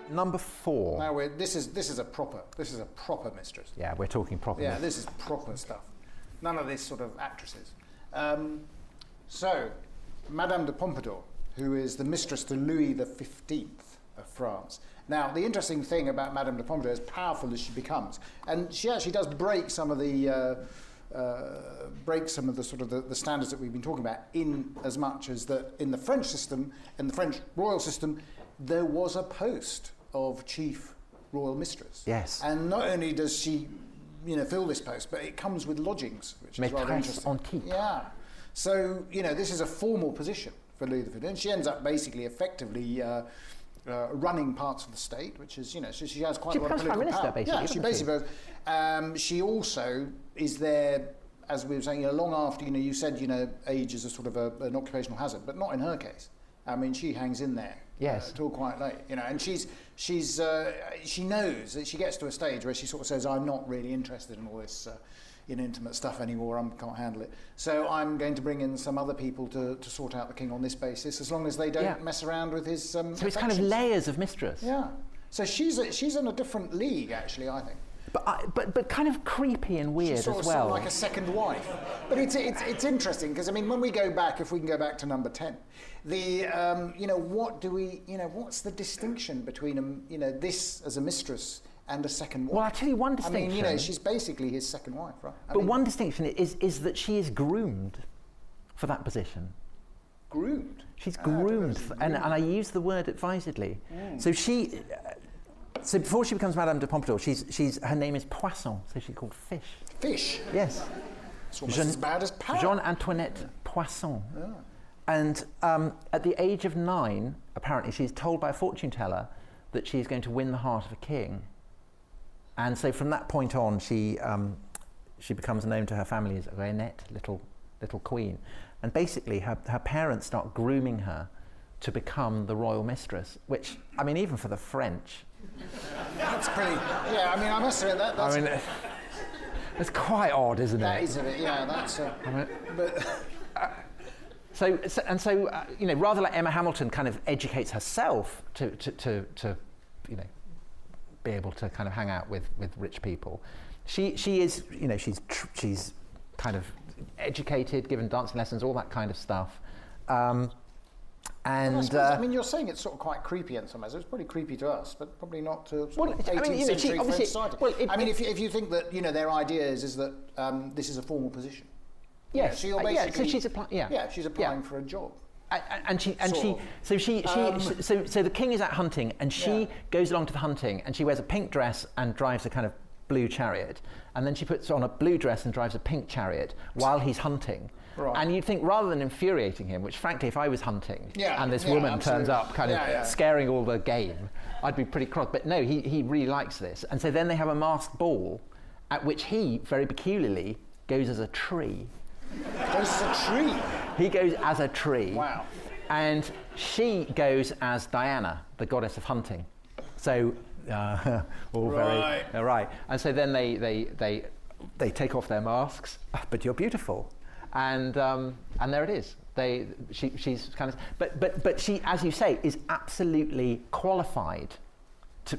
Number 4. Now this is a proper mistress. Yeah, we're talking proper. Yeah, this is proper stuff. None of this sort of actresses. So, Madame de Pompadour, who is the mistress to Louis XV of France. Now, the interesting thing about Madame de Pompadour, as powerful as she becomes, and she actually does break some of the sort of the standards that we've been talking about, in as much as that in the French system, in the French royal system, there was a post of chief royal mistress. Yes. And not only does she, fill this post, but it comes with lodgings, which is rather interesting. En titre. Yeah. So, this is a formal position for Louis XV. And she ends up basically effectively running parts of the state, which is, she has quite a lot of political power. She becomes Prime Minister, basically. Yeah, she basically. She also is there, as we were saying, long after, you said, age is a sort of an occupational hazard, but not in her case. I mean, she hangs in there. Yes. Till quite late, and she knows that she gets to a stage where she sort of says, I'm not really interested in all this intimate stuff anymore, I can't handle it. So I'm going to bring in some other people to sort out the king on this basis, as long as they don't mess around with his So it's kind of layers of mistress. Yeah. So she's in a different league, actually, I think. But kind of creepy and weird as well. Sort of like a second wife. But it's interesting because when we go back, if we can go back to number 10, what's the distinction between this as a mistress and a second wife? Well, I'll tell you one distinction. I mean, she's basically his second wife, right? One distinction is that she is groomed for that position. Groomed? She's groomed, and I use the word advisedly. So she. So before she becomes Madame de Pompadour, her name is Poisson, so she's called Fish. Fish? Yes. It's almost as bad as Pat. Jean-Antoinette Poisson. Yeah. And at the age of 9, apparently, she's told by a fortune teller that she's going to win the heart of a king. And so from that point on, she becomes known to her family as Renette, little queen. And basically, her parents start grooming her to become the royal mistress, which, I mean, even for the French... That's pretty... Yeah, I mean, I must admit that... I mean, it's quite odd, isn't it? That is a bit, yeah, that's... rather like Emma Hamilton kind of educates herself to be able to kind of hang out with rich people. She is, she's kind of educated, given dancing lessons, all that kind of stuff. You're saying it's sort of quite creepy in some ways. It's probably creepy to us, but probably not to 18th century French society. If you think that their idea is that this is a formal position. Yes. So you're basically. So she's applying. Yeah, she's applying for a job. So the king is out hunting, and she goes along to the hunting, and she wears a pink dress and drives a kind of blue chariot, and then she puts on a blue dress and drives a pink chariot while he's hunting. Right. And you'd think, rather than infuriating him, which frankly, if I was hunting and this woman turns up kind of scaring all the game, I'd be pretty cross. But no, he really likes this. And so then they have a masked ball at which he, very peculiarly, goes as a tree. Goes as a tree? He goes as a tree. Wow. And she goes as Diana, the goddess of hunting. So, all very... Right. And so then they take off their masks, but you're beautiful. And there it is. She's kind of, but she, as you say, is absolutely qualified to,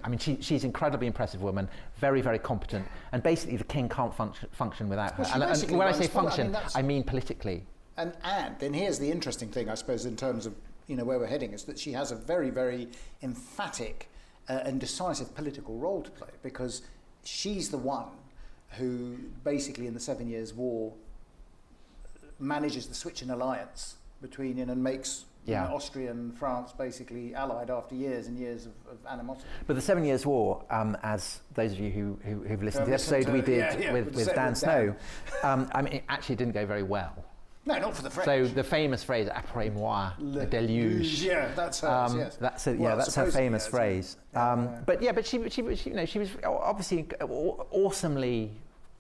I mean, she's an incredibly impressive woman, very, very competent, and basically the king can't function without her. And when I say function, I mean politically. And then here's the interesting thing, I suppose, in terms of where we're heading, is that she has a very, very emphatic and decisive political role to play, because she's the one who basically in the 7 Years' War manages the switch in alliance between and makes Austria and France basically allied after years and years of animosity. But the 7 Years' War, as those of you who've listened to the episode we did with Dan Snow, I mean, it actually didn't go very well. No, not for the French. So the famous phrase "Après moi, le déluge." Yeah, that's hers. Yes. That's her famous phrase. But she was obviously awesomely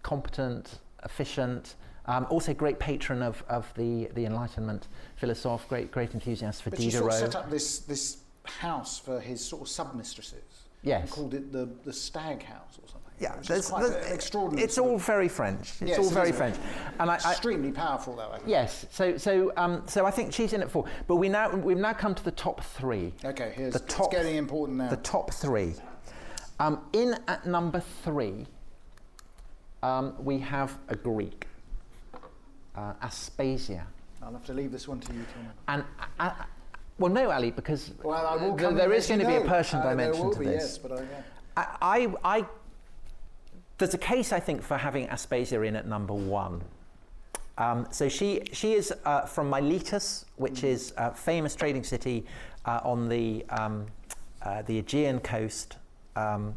competent, efficient. Also, great patron of the Enlightenment, philosophe, great enthusiast for Diderot. But she sort of set up this house for his sort of sub-mistresses. Yes. He called it the Stag House or something. Yeah, there's quite an extraordinary. It's all very French. It's all very French, and extremely powerful, though. I think. Yes. So I think she's in it for. But we've now come to the top three. Okay, it's getting important now. The top three. In at number 3, we have a Greek. Aspasia. I'll have to leave this one to you, Tom. And well, no, Ali, because there is going to be a Persian dimension to this. Yes, but there's a case, I think, for having Aspasia in at number 1. So she is from Miletus, which is a famous trading city on the Aegean coast of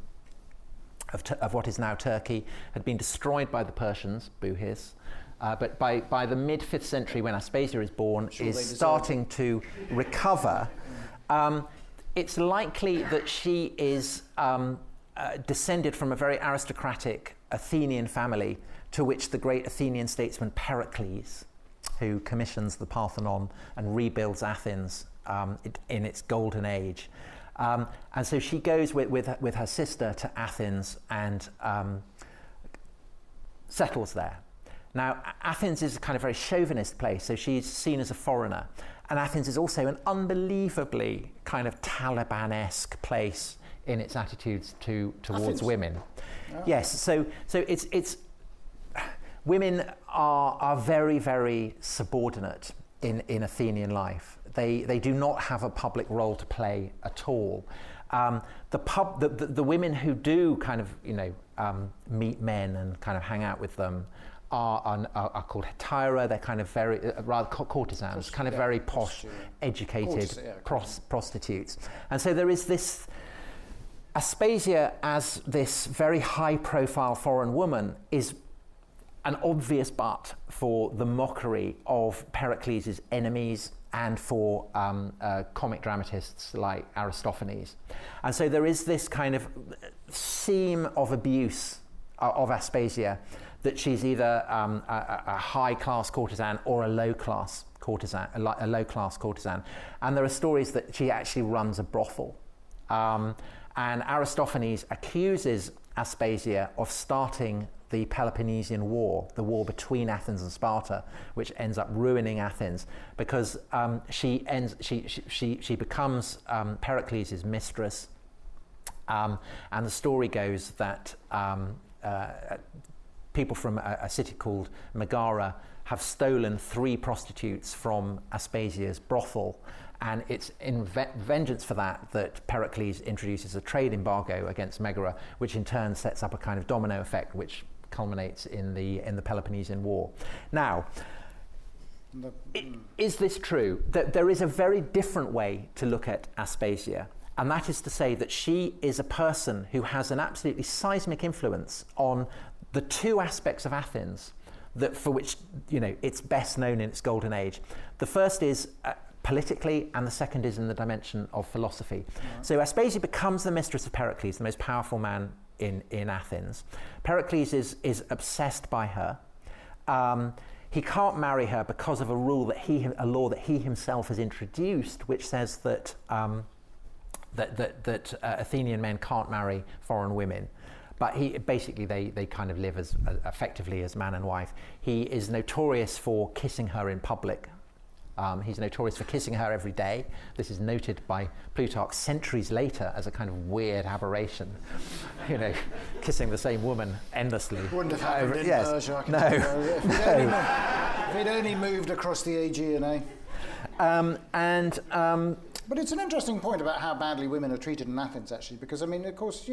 what is now Turkey. Had been destroyed by the Persians, boo-hiss. But by the mid-5th century, when Aspasia is born, is starting to recover. It's likely that she is descended from a very aristocratic Athenian family, to which the great Athenian statesman Pericles, who commissions the Parthenon and rebuilds Athens in its golden age. And so she goes with her sister to Athens and settles there. Now, Athens is a kind of very chauvinist place, so she's seen as a foreigner. And Athens is also an unbelievably kind of Taliban-esque place in its attitudes towards women. Oh. Yes, so it's women are very, very subordinate in Athenian life. They do not have a public role to play at all. The women who do kind of meet men and kind of hang out with them are called hetaira. They're kind of very rather courtesans, kind of very posh, educated prostitutes. And so there is this Aspasia as this very high-profile foreign woman is an obvious butt for the mockery of Pericles' enemies and for comic dramatists like Aristophanes. And so there is this kind of seam of abuse of Aspasia, that she's either a high-class courtesan or a low-class courtesan, and there are stories that she actually runs a brothel. And Aristophanes accuses Aspasia of starting the Peloponnesian War, the war between Athens and Sparta, which ends up ruining Athens, because she becomes Pericles' mistress, and the story goes that people from a city called Megara have stolen 3 prostitutes from Aspasia's brothel, and it's in vengeance for that Pericles introduces a trade embargo against Megara, which in turn sets up a kind of domino effect which culminates in the Peloponnesian War. Now, is this true? That there is a very different way to look at Aspasia, and that is to say that she is a person who has an absolutely seismic influence on the two aspects of Athens that for which it's best known in its golden age. The first is politically, and the second is in the dimension of philosophy. Mm-hmm. So Aspasia becomes the mistress of Pericles, the most powerful man in Athens. Pericles is obsessed by her. He can't marry her because of a law that he himself has introduced, which says that Athenian men can't marry foreign women. But they kind of live as effectively as man and wife. He is notorious for kissing her in public. He's notorious for kissing her every day. This is noted by Plutarch centuries later as a kind of weird aberration. Kissing the same woman endlessly. Wouldn't have happened in Persia, I can no, tell you. If he'd only moved across the Aegean, eh? But it's an interesting point about how badly women are treated in Athens, actually, because, of course,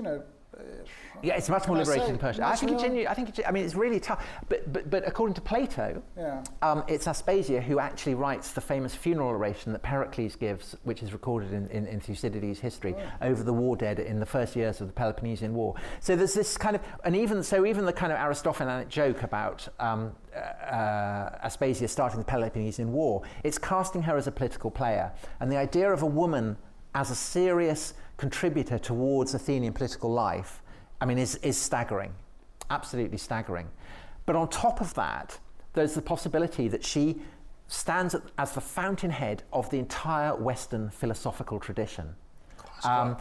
yeah, it's much more liberated in Persia. I think it's really tough. But according to Plato, it's Aspasia who actually writes the famous funeral oration that Pericles gives, which is recorded in Thucydides' history, over the war dead in the first years of the Peloponnesian War. So there's this kind of, even the kind of Aristophanic joke about Aspasia starting the Peloponnesian War, it's casting her as a political player. And the idea of a woman as a serious contributor towards Athenian political life, is staggering, absolutely staggering. But on top of that, there's the possibility that she stands as the fountainhead of the entire Western philosophical tradition. And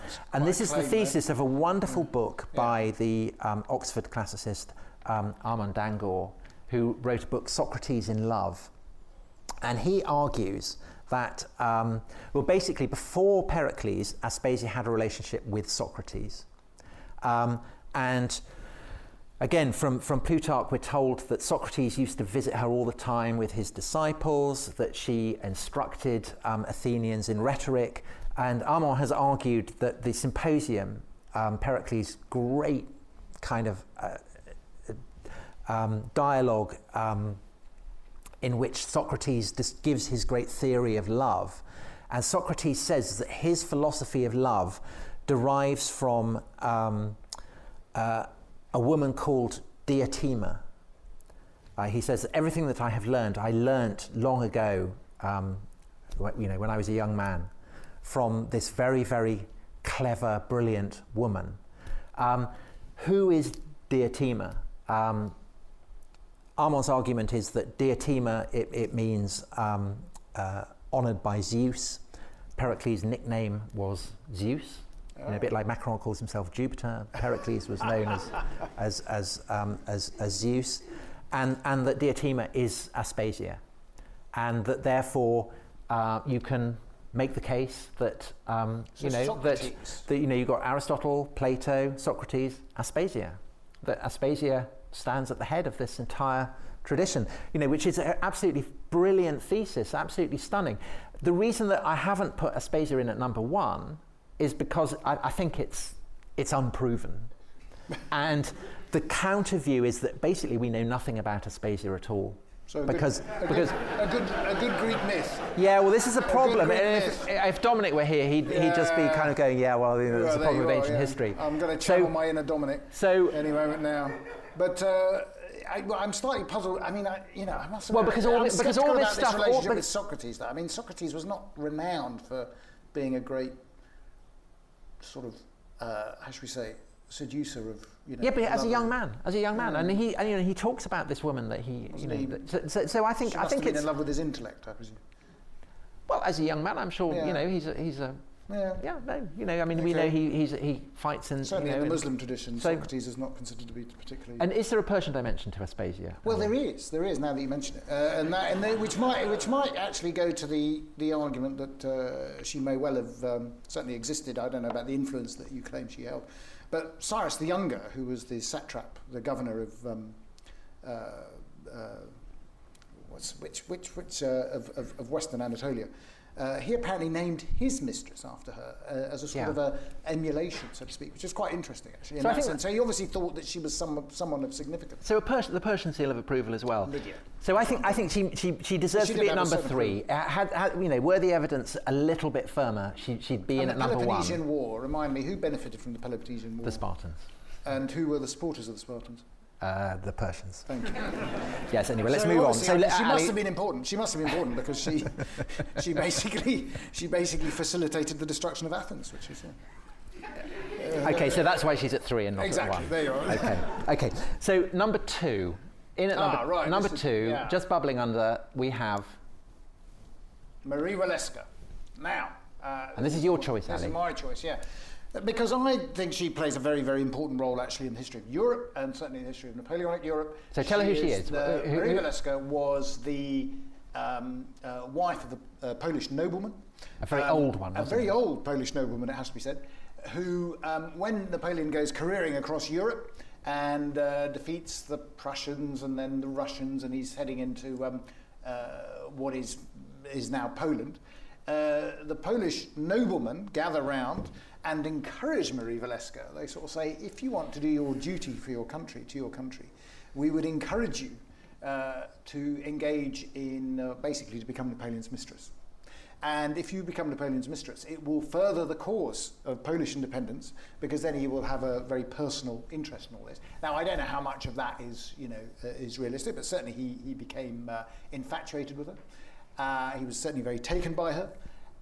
this is the thesis of a wonderful book by the Oxford classicist Armand Dangour, who wrote a book, Socrates in Love. And he argues that, basically before Pericles, Aspasia had a relationship with Socrates. And again, from Plutarch, we're told that Socrates used to visit her all the time with his disciples, that she instructed Athenians in rhetoric. And Armand has argued that the Symposium, Pericles' great kind of dialogue, in which Socrates gives his great theory of love. And Socrates says that his philosophy of love derives from a woman called Diotima. He says that everything that I have learned, I learnt long ago, when I was a young man, from this very, very clever, brilliant woman. Who is Diotima? Armand's argument is that Diotima, it means honoured by Zeus. Pericles' nickname was Zeus. A bit like Macron calls himself Jupiter. Pericles was known as Zeus, and that Diotima is Aspasia, and that therefore you can make the case that you've got Aristotle, Plato, Socrates, Aspasia. That Aspasia stands at the head of this entire tradition, which is an absolutely brilliant thesis, absolutely stunning. The reason that I haven't put Aspasia in at number one is because I think it's unproven. And the counter view is that basically we know nothing about Aspasia at all. So a good Greek myth. Yeah, well, this is a problem. If Dominic were here, he'd just be kind of going, there's a problem with ancient history. I'm going to channel my inner Dominic any moment now. But I'm slightly puzzled. I must admit, because all this stuff, relationship with Socrates. Socrates was not renowned for being a great sort of, how should we say, seducer of, Yeah, but as a young man, and he talks about this woman that he, So I think she must have been in love with his intellect, I presume. Well, as a young man, I'm sure he's a. We know he fights and certainly in the Muslim tradition, Socrates is not considered to be particularly. And is there a Persian dimension to Aspasia? Well, there is. Now that you mention it, which might actually go to the argument that she may well have certainly existed. I don't know about the influence that you claim she held, but Cyrus the Younger, who was the satrap, the governor of of Western Anatolia. he apparently named his mistress after her as a sort of a emulation, so to speak, which is quite interesting, actually, in that sense. So he obviously thought that she was someone of significance. So the Persian seal of approval as well. Lydia. So I think she deserves to be at number 3. Were the evidence a little bit firmer, she'd be in at number 1. The Peloponnesian War, remind me, who benefited from the Peloponnesian War? The Spartans. And who were the supporters of the Spartans? The Persians. Thank you. Yes. Anyway, let's move on. So she must have been important. She must have been important because she basically facilitated the destruction of Athens, which is. Okay, so that's why she's at 3 and not at 1. Exactly. There you are. Okay. So number 2. In at number 2, just bubbling under, we have Marie Walewska. Now. And this is your choice, Ali. This is my choice. Yeah. Because I think she plays a very, very important role, actually, in the history of Europe, and certainly in the history of Napoleonic Europe. So tell her who she is. Marie Walewska was the wife of the Polish nobleman. A very old one, A very old Polish nobleman, it has to be said, who, when Napoleon goes careering across Europe and defeats the Prussians and then the Russians, and he's heading into what is now Poland, the Polish noblemen gather round and encourage Marie Walewska. They sort of say, if you want to do your duty for your country, to your country, we would encourage you to engage in, basically to become Napoleon's mistress. And if you become Napoleon's mistress, it will further the cause of Polish independence, because then he will have a very personal interest in all this. Now, I don't know how much of that is, is realistic, but certainly he became infatuated with her. He was certainly very taken by her.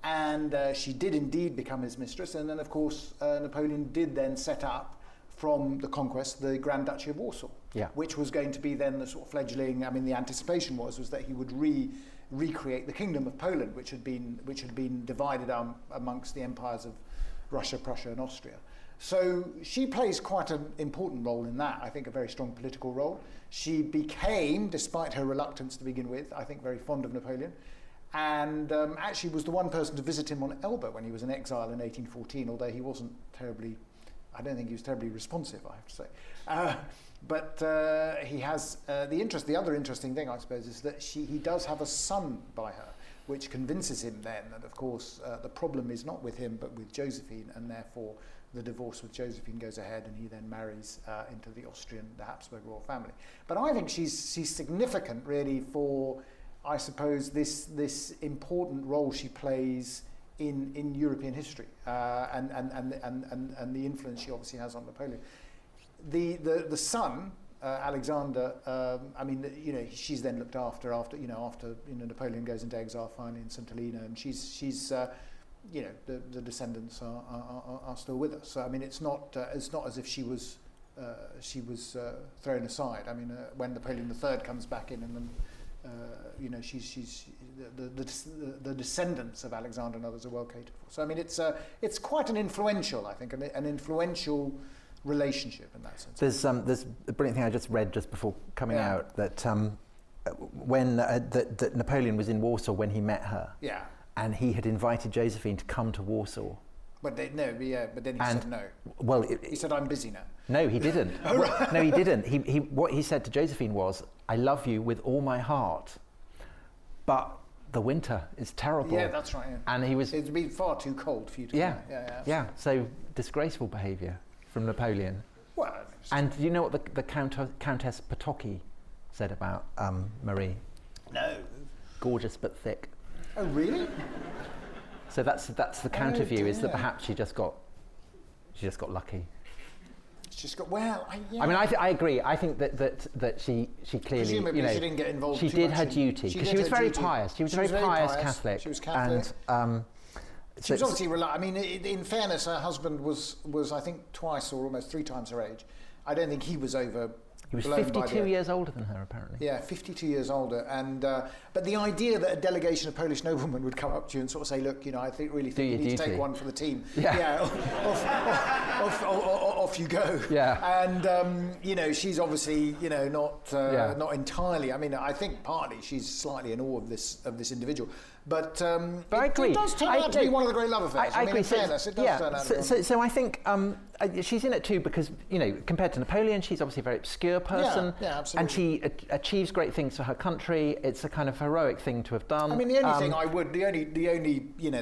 And she did indeed become his mistress. And then, of course, Napoleon did then set up, from the conquest, the Grand Duchy of Warsaw, which was going to be then the sort of fledgling. The anticipation was that he would recreate the Kingdom of Poland, which had been divided amongst the empires of Russia, Prussia, and Austria. So she plays quite an important role in that. I think a very strong political role. She became, despite her reluctance to begin with, I think very fond of Napoleon. And actually was the one person to visit him on Elba when he was in exile in 1814, although he wasn't terribly, I don't think he was terribly responsive, I have to say. But he has, the other interesting thing, I suppose, is that he does have a son by her, which convinces him then that, of course, the problem is not with him, but with Josephine, and therefore the divorce with Josephine goes ahead, and he then marries into the Habsburg royal family. But I think she's significant, really, for, I suppose, this important role she plays in European history, and the influence she obviously has on Napoleon. The son, Alexander, she's then looked after Napoleon goes into exile finally in St. Helena, and she's the descendants are still with us. So it's not as if she was thrown aside. When Napoleon III comes back in, and then she's the descendants of Alexander and others are well catered for. So it's quite an influential, I think, an influential relationship in that sense. There's a brilliant thing I just read just before coming out, that when that Napoleon was in Warsaw when he met her, and he had invited Josephine to come to Warsaw. But then he said no. Well, he said, "I'm busy now." No, he didn't. No, he didn't. What he said to Josephine was, "I love you with all my heart, but the winter is terrible." Yeah, that's right. Yeah. And it'd be far too cold for you to come. Yeah. So disgraceful behaviour from Napoleon. Well, and do you know what the Countess Potocki said about Marie? No. Gorgeous but thick. Oh, really? So that's the counter view, is that perhaps she just got lucky. She's got, well, I agree. I think that she clearly, presumably she didn't get involved. She did her duty, because she was very pious. She was a very pious Catholic. She was Catholic. And she was obviously in fairness, her husband was I think twice or almost 3 times her age. I don't think he was over. He was 52 years older than her, apparently. Yeah, 52 years older. And but the idea that a delegation of Polish noblemen would come up to you and sort of say, "Look, I think you need to take one for the team." Off you go. Yeah. And she's obviously not entirely. I think partly she's slightly in awe of this individual. But I agree. It does turn out to be one of the great love affairs. I agree. In fairness, it does turn out. So I think she's in it too because, compared to Napoleon, she's obviously a very obscure person. Yeah, absolutely. And she achieves great things for her country. It's a kind of heroic thing to have done. I mean, the only thing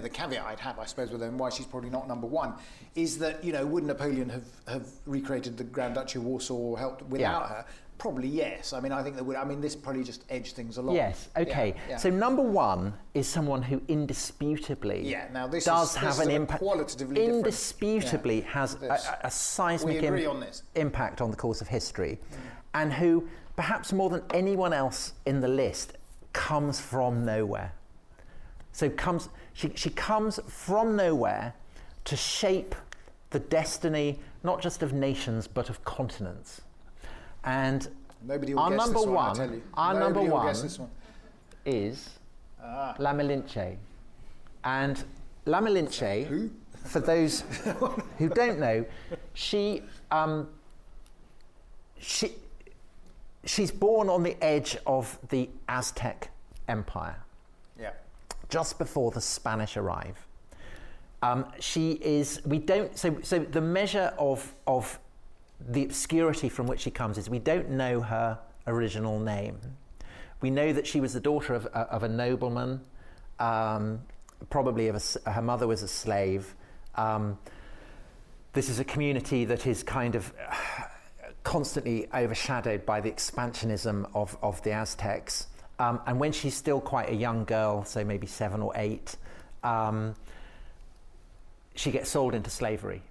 the caveat I'd have, I suppose, with her and why she's probably not number one, is that, would Napoleon have recreated the Grand Duchy of Warsaw or helped without her? Probably yes. I mean, I think that would. I mean, this probably just edged things along. Yes. Okay. Yeah. So number one is someone who indisputably does have an impact. Qualitatively indisputably has a seismic impact on the course of history, and who perhaps more than anyone else in the list comes from nowhere. So she comes from nowhere to shape the destiny not just of nations but of continents. And our number one is La Malinche. And La Malinche, for those who don't know, she's born on the edge of the Aztec Empire. Yeah. Just before the Spanish arrive. So the measure of the obscurity from which she comes is we don't know her original name. We know that she was the daughter of a nobleman, probably her mother was a slave. This is a community that is kind of constantly overshadowed by the expansionism of the Aztecs. And when she's still quite a young girl, so maybe 7 or 8, she gets sold into slavery.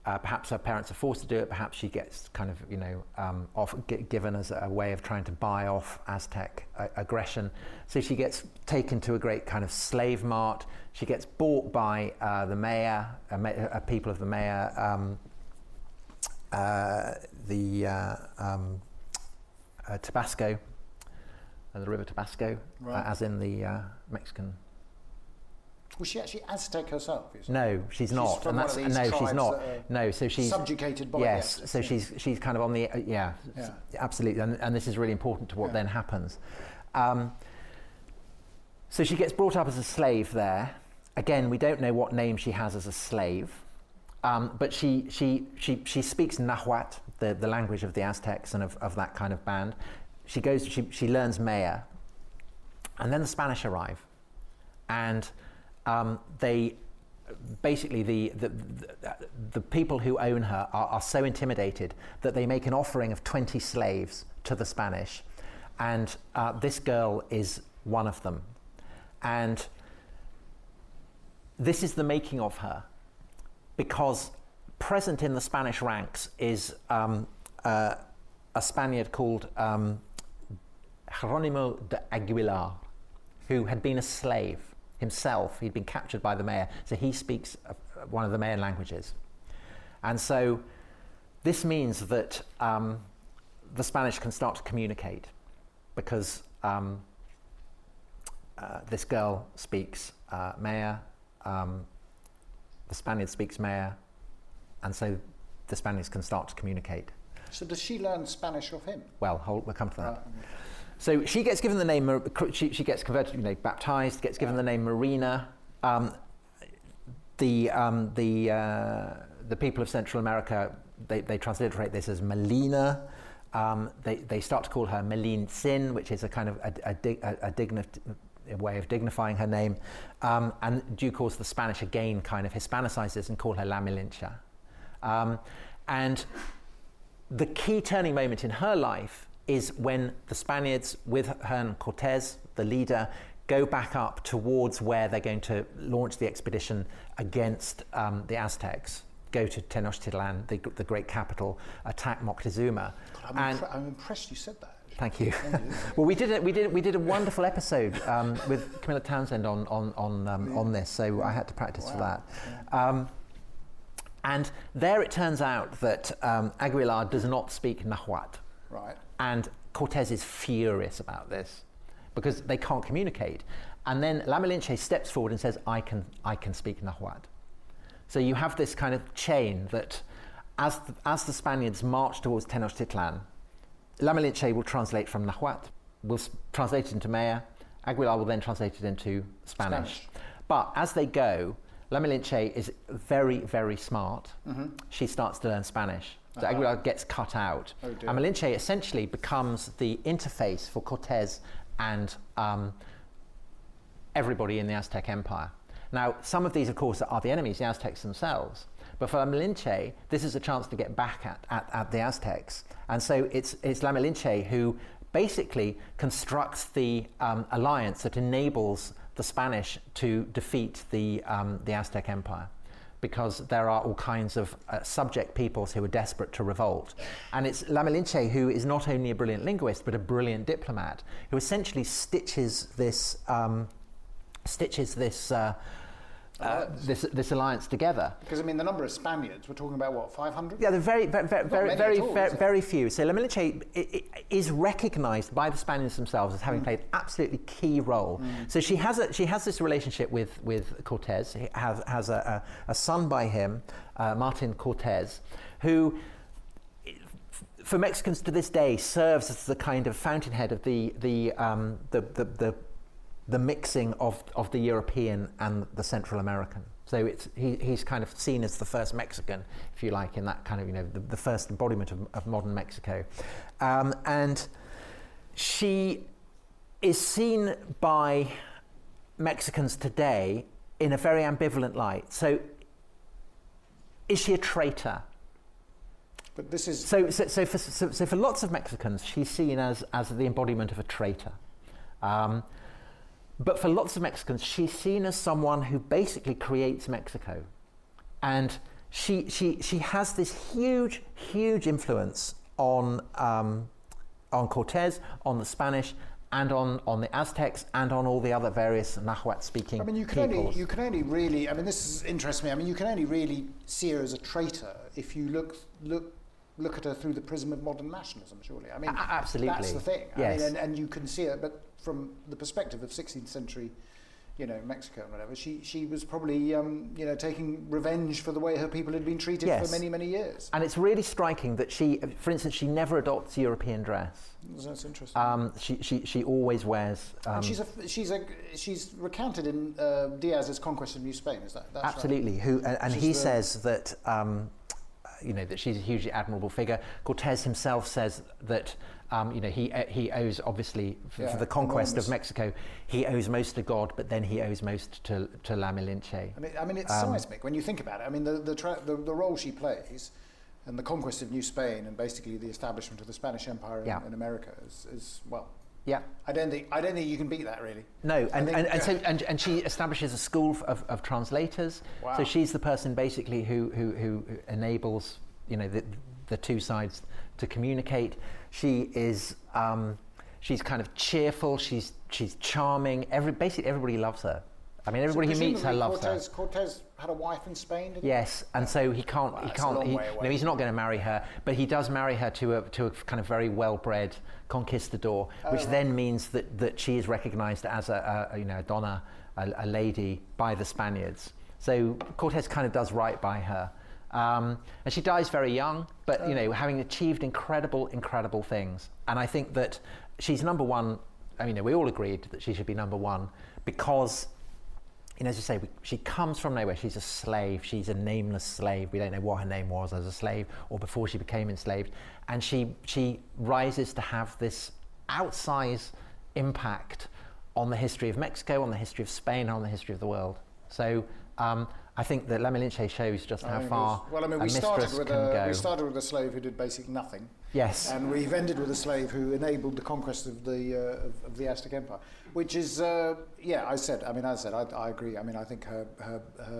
Perhaps her parents are forced to do it. Perhaps she gets kind of, given as a way of trying to buy off Aztec aggression. So she gets taken to a great kind of slave mart. She gets bought by the mayor, people of the mayor, Tabasco, the river Tabasco, as in the Mexican. Was she actually Aztec herself? No, she's not. She's not. No, so she's subjugated by yes. the So she's kind of on the absolutely, and this is really important to what then happens. So she gets brought up as a slave there. Again, we don't know what name she has as a slave, but she speaks Nahuatl, the language of the Aztecs and of that kind of band. She learns Maya, and then the Spanish arrive, and they basically the people who own her are so intimidated that they make an offering of 20 slaves to the Spanish, and this girl is one of them, and this is the making of her, because present in the Spanish ranks is a Spaniard called Jerónimo de Aguilar, who had been a slave himself. He'd been captured by the mayor, so he speaks one of the Mayan languages. And so this means that the Spanish can start to communicate, because this girl speaks Maya, the Spaniard speaks Maya, and so the Spaniards can start to communicate. So does she learn Spanish of him? Well, we'll come to that. So she gets given the name, she gets converted, baptized, gets given the name Marina. The people of Central America, they transliterate this as Melina. They start to call her Melin Sin, which is a kind of a way of dignifying her name. And in due course, the Spanish again kind of Hispanicize this and call her La Malinche. And the key turning moment in her life is when the Spaniards, with Hernán Cortés, the leader, go back up towards where they're going to launch the expedition against the Aztecs, go to Tenochtitlan, the great capital, attack Moctezuma. I'm impressed you said that. Thank you. Well, we did a wonderful episode with Camilla Townsend on this, so I had to practice for that. Yeah. And there it turns out that Aguilar does not speak Nahuatl. Right. And Cortés is furious about this because they can't communicate. And then La Malinche steps forward and says, I can speak Nahuatl. So you have this kind of chain that as the Spaniards march towards Tenochtitlan, La Malinche will translate from Nahuatl, will translate it into Maya, Aguilar will then translate it into Spanish. But as they go, La Malinche is very, very smart. She starts to learn Spanish. So Aguilar gets cut out. And Malinche essentially becomes the interface for Cortés and everybody in the Aztec Empire. Now, some of these, of course, are the enemies, the Aztecs themselves. But for La Malinche, this is a chance to get back at the Aztecs. And so it's La Malinche who basically constructs the alliance that enables the Spanish to defeat the Aztec Empire, because there are all kinds of subject peoples who are desperate to revolt. And it's La Malinche who is not only a brilliant linguist, but a brilliant diplomat, who essentially stitches this alliance together. Because, I mean, the number of Spaniards, we're talking about, what, 500? Yeah, they're very few. So La Malinche is recognised by the Spaniards themselves as having played an absolutely key role. So she has this relationship with Cortés. He has a son by him, Martin Cortés, who, for Mexicans to this day, serves as the kind of fountainhead of the mixing of the European and the Central American. So he's kind of seen as the first Mexican, if you like, in that kind of, the first embodiment of modern Mexico. And she is seen by Mexicans today in a very ambivalent light. So is she a traitor? But this is... So for lots of Mexicans, she's seen as the embodiment of a traitor. But for lots of Mexicans, she's seen as someone who basically creates Mexico. And she has this huge influence on Cortés, on the Spanish, and on the Aztecs, and on all the other various Nahuatl-speaking peoples. You can only really, this interests me, you can only really see her as a traitor if you look at her through the prism of modern nationalism, surely. Absolutely. That's the thing. Yes. And you can see it, but from the perspective of 16th century, Mexico and whatever, she was probably, taking revenge for the way her people had been treated for many, many years. And it's really striking that she, for instance, she never adopts European dress. That's interesting. She always wears. And she's recounted in Diaz's Conquest of New Spain. Is that that's absolutely? Right? And he says that. That she's a hugely admirable figure. Cortés himself says that he owes, obviously, for the conquest of Mexico, he owes most to God, but then he owes most to La Malinche. It's seismic when you think about it. The role she plays and the conquest of New Spain and basically the establishment of the Spanish Empire in America is well. Yeah, I don't think you can beat that, really. No, and she establishes a school of translators. Wow. So she's the person basically who enables the two sides to communicate. She is she's kind of cheerful. She's charming. Basically everybody loves her. Everybody who meets her loves her. Cortés had a wife in Spain, didn't he? Yes, and so he can't. He's not going to marry her, but he does marry her to a kind of very well-bred conquistador, which then means that she is recognised as a donna, a lady by the Spaniards. So Cortés kind of does right by her, and she dies very young, but having achieved incredible things. And I think that she's number one. We all agreed that she should be number one because. As you say, she comes from nowhere. She's a slave. She's a nameless slave. We don't know what her name was as a slave or before she became enslaved. And she rises to have this outsized impact on the history of Mexico, on the history of Spain, on the history of the world. So I think that La Malinche shows just how far a mistress can go. We started with a slave who did basically nothing. Yes. And we've ended with a slave who enabled the conquest of the Aztec Empire, which is, I agree. I think her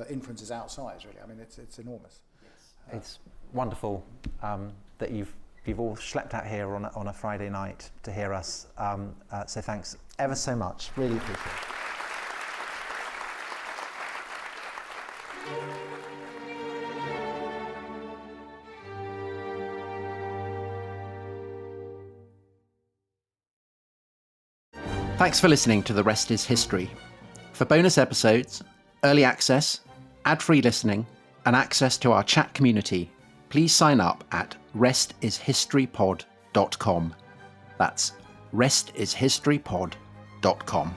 influence is outsized, really. It's enormous. Yes. It's wonderful that you've all schlepped out here on a Friday night to hear us. So thanks ever so much. Really appreciate it. Thanks for listening to The Rest is History. For bonus episodes, early access, ad-free listening, and access to our chat community, please sign up at restishistorypod.com. That's restishistorypod.com.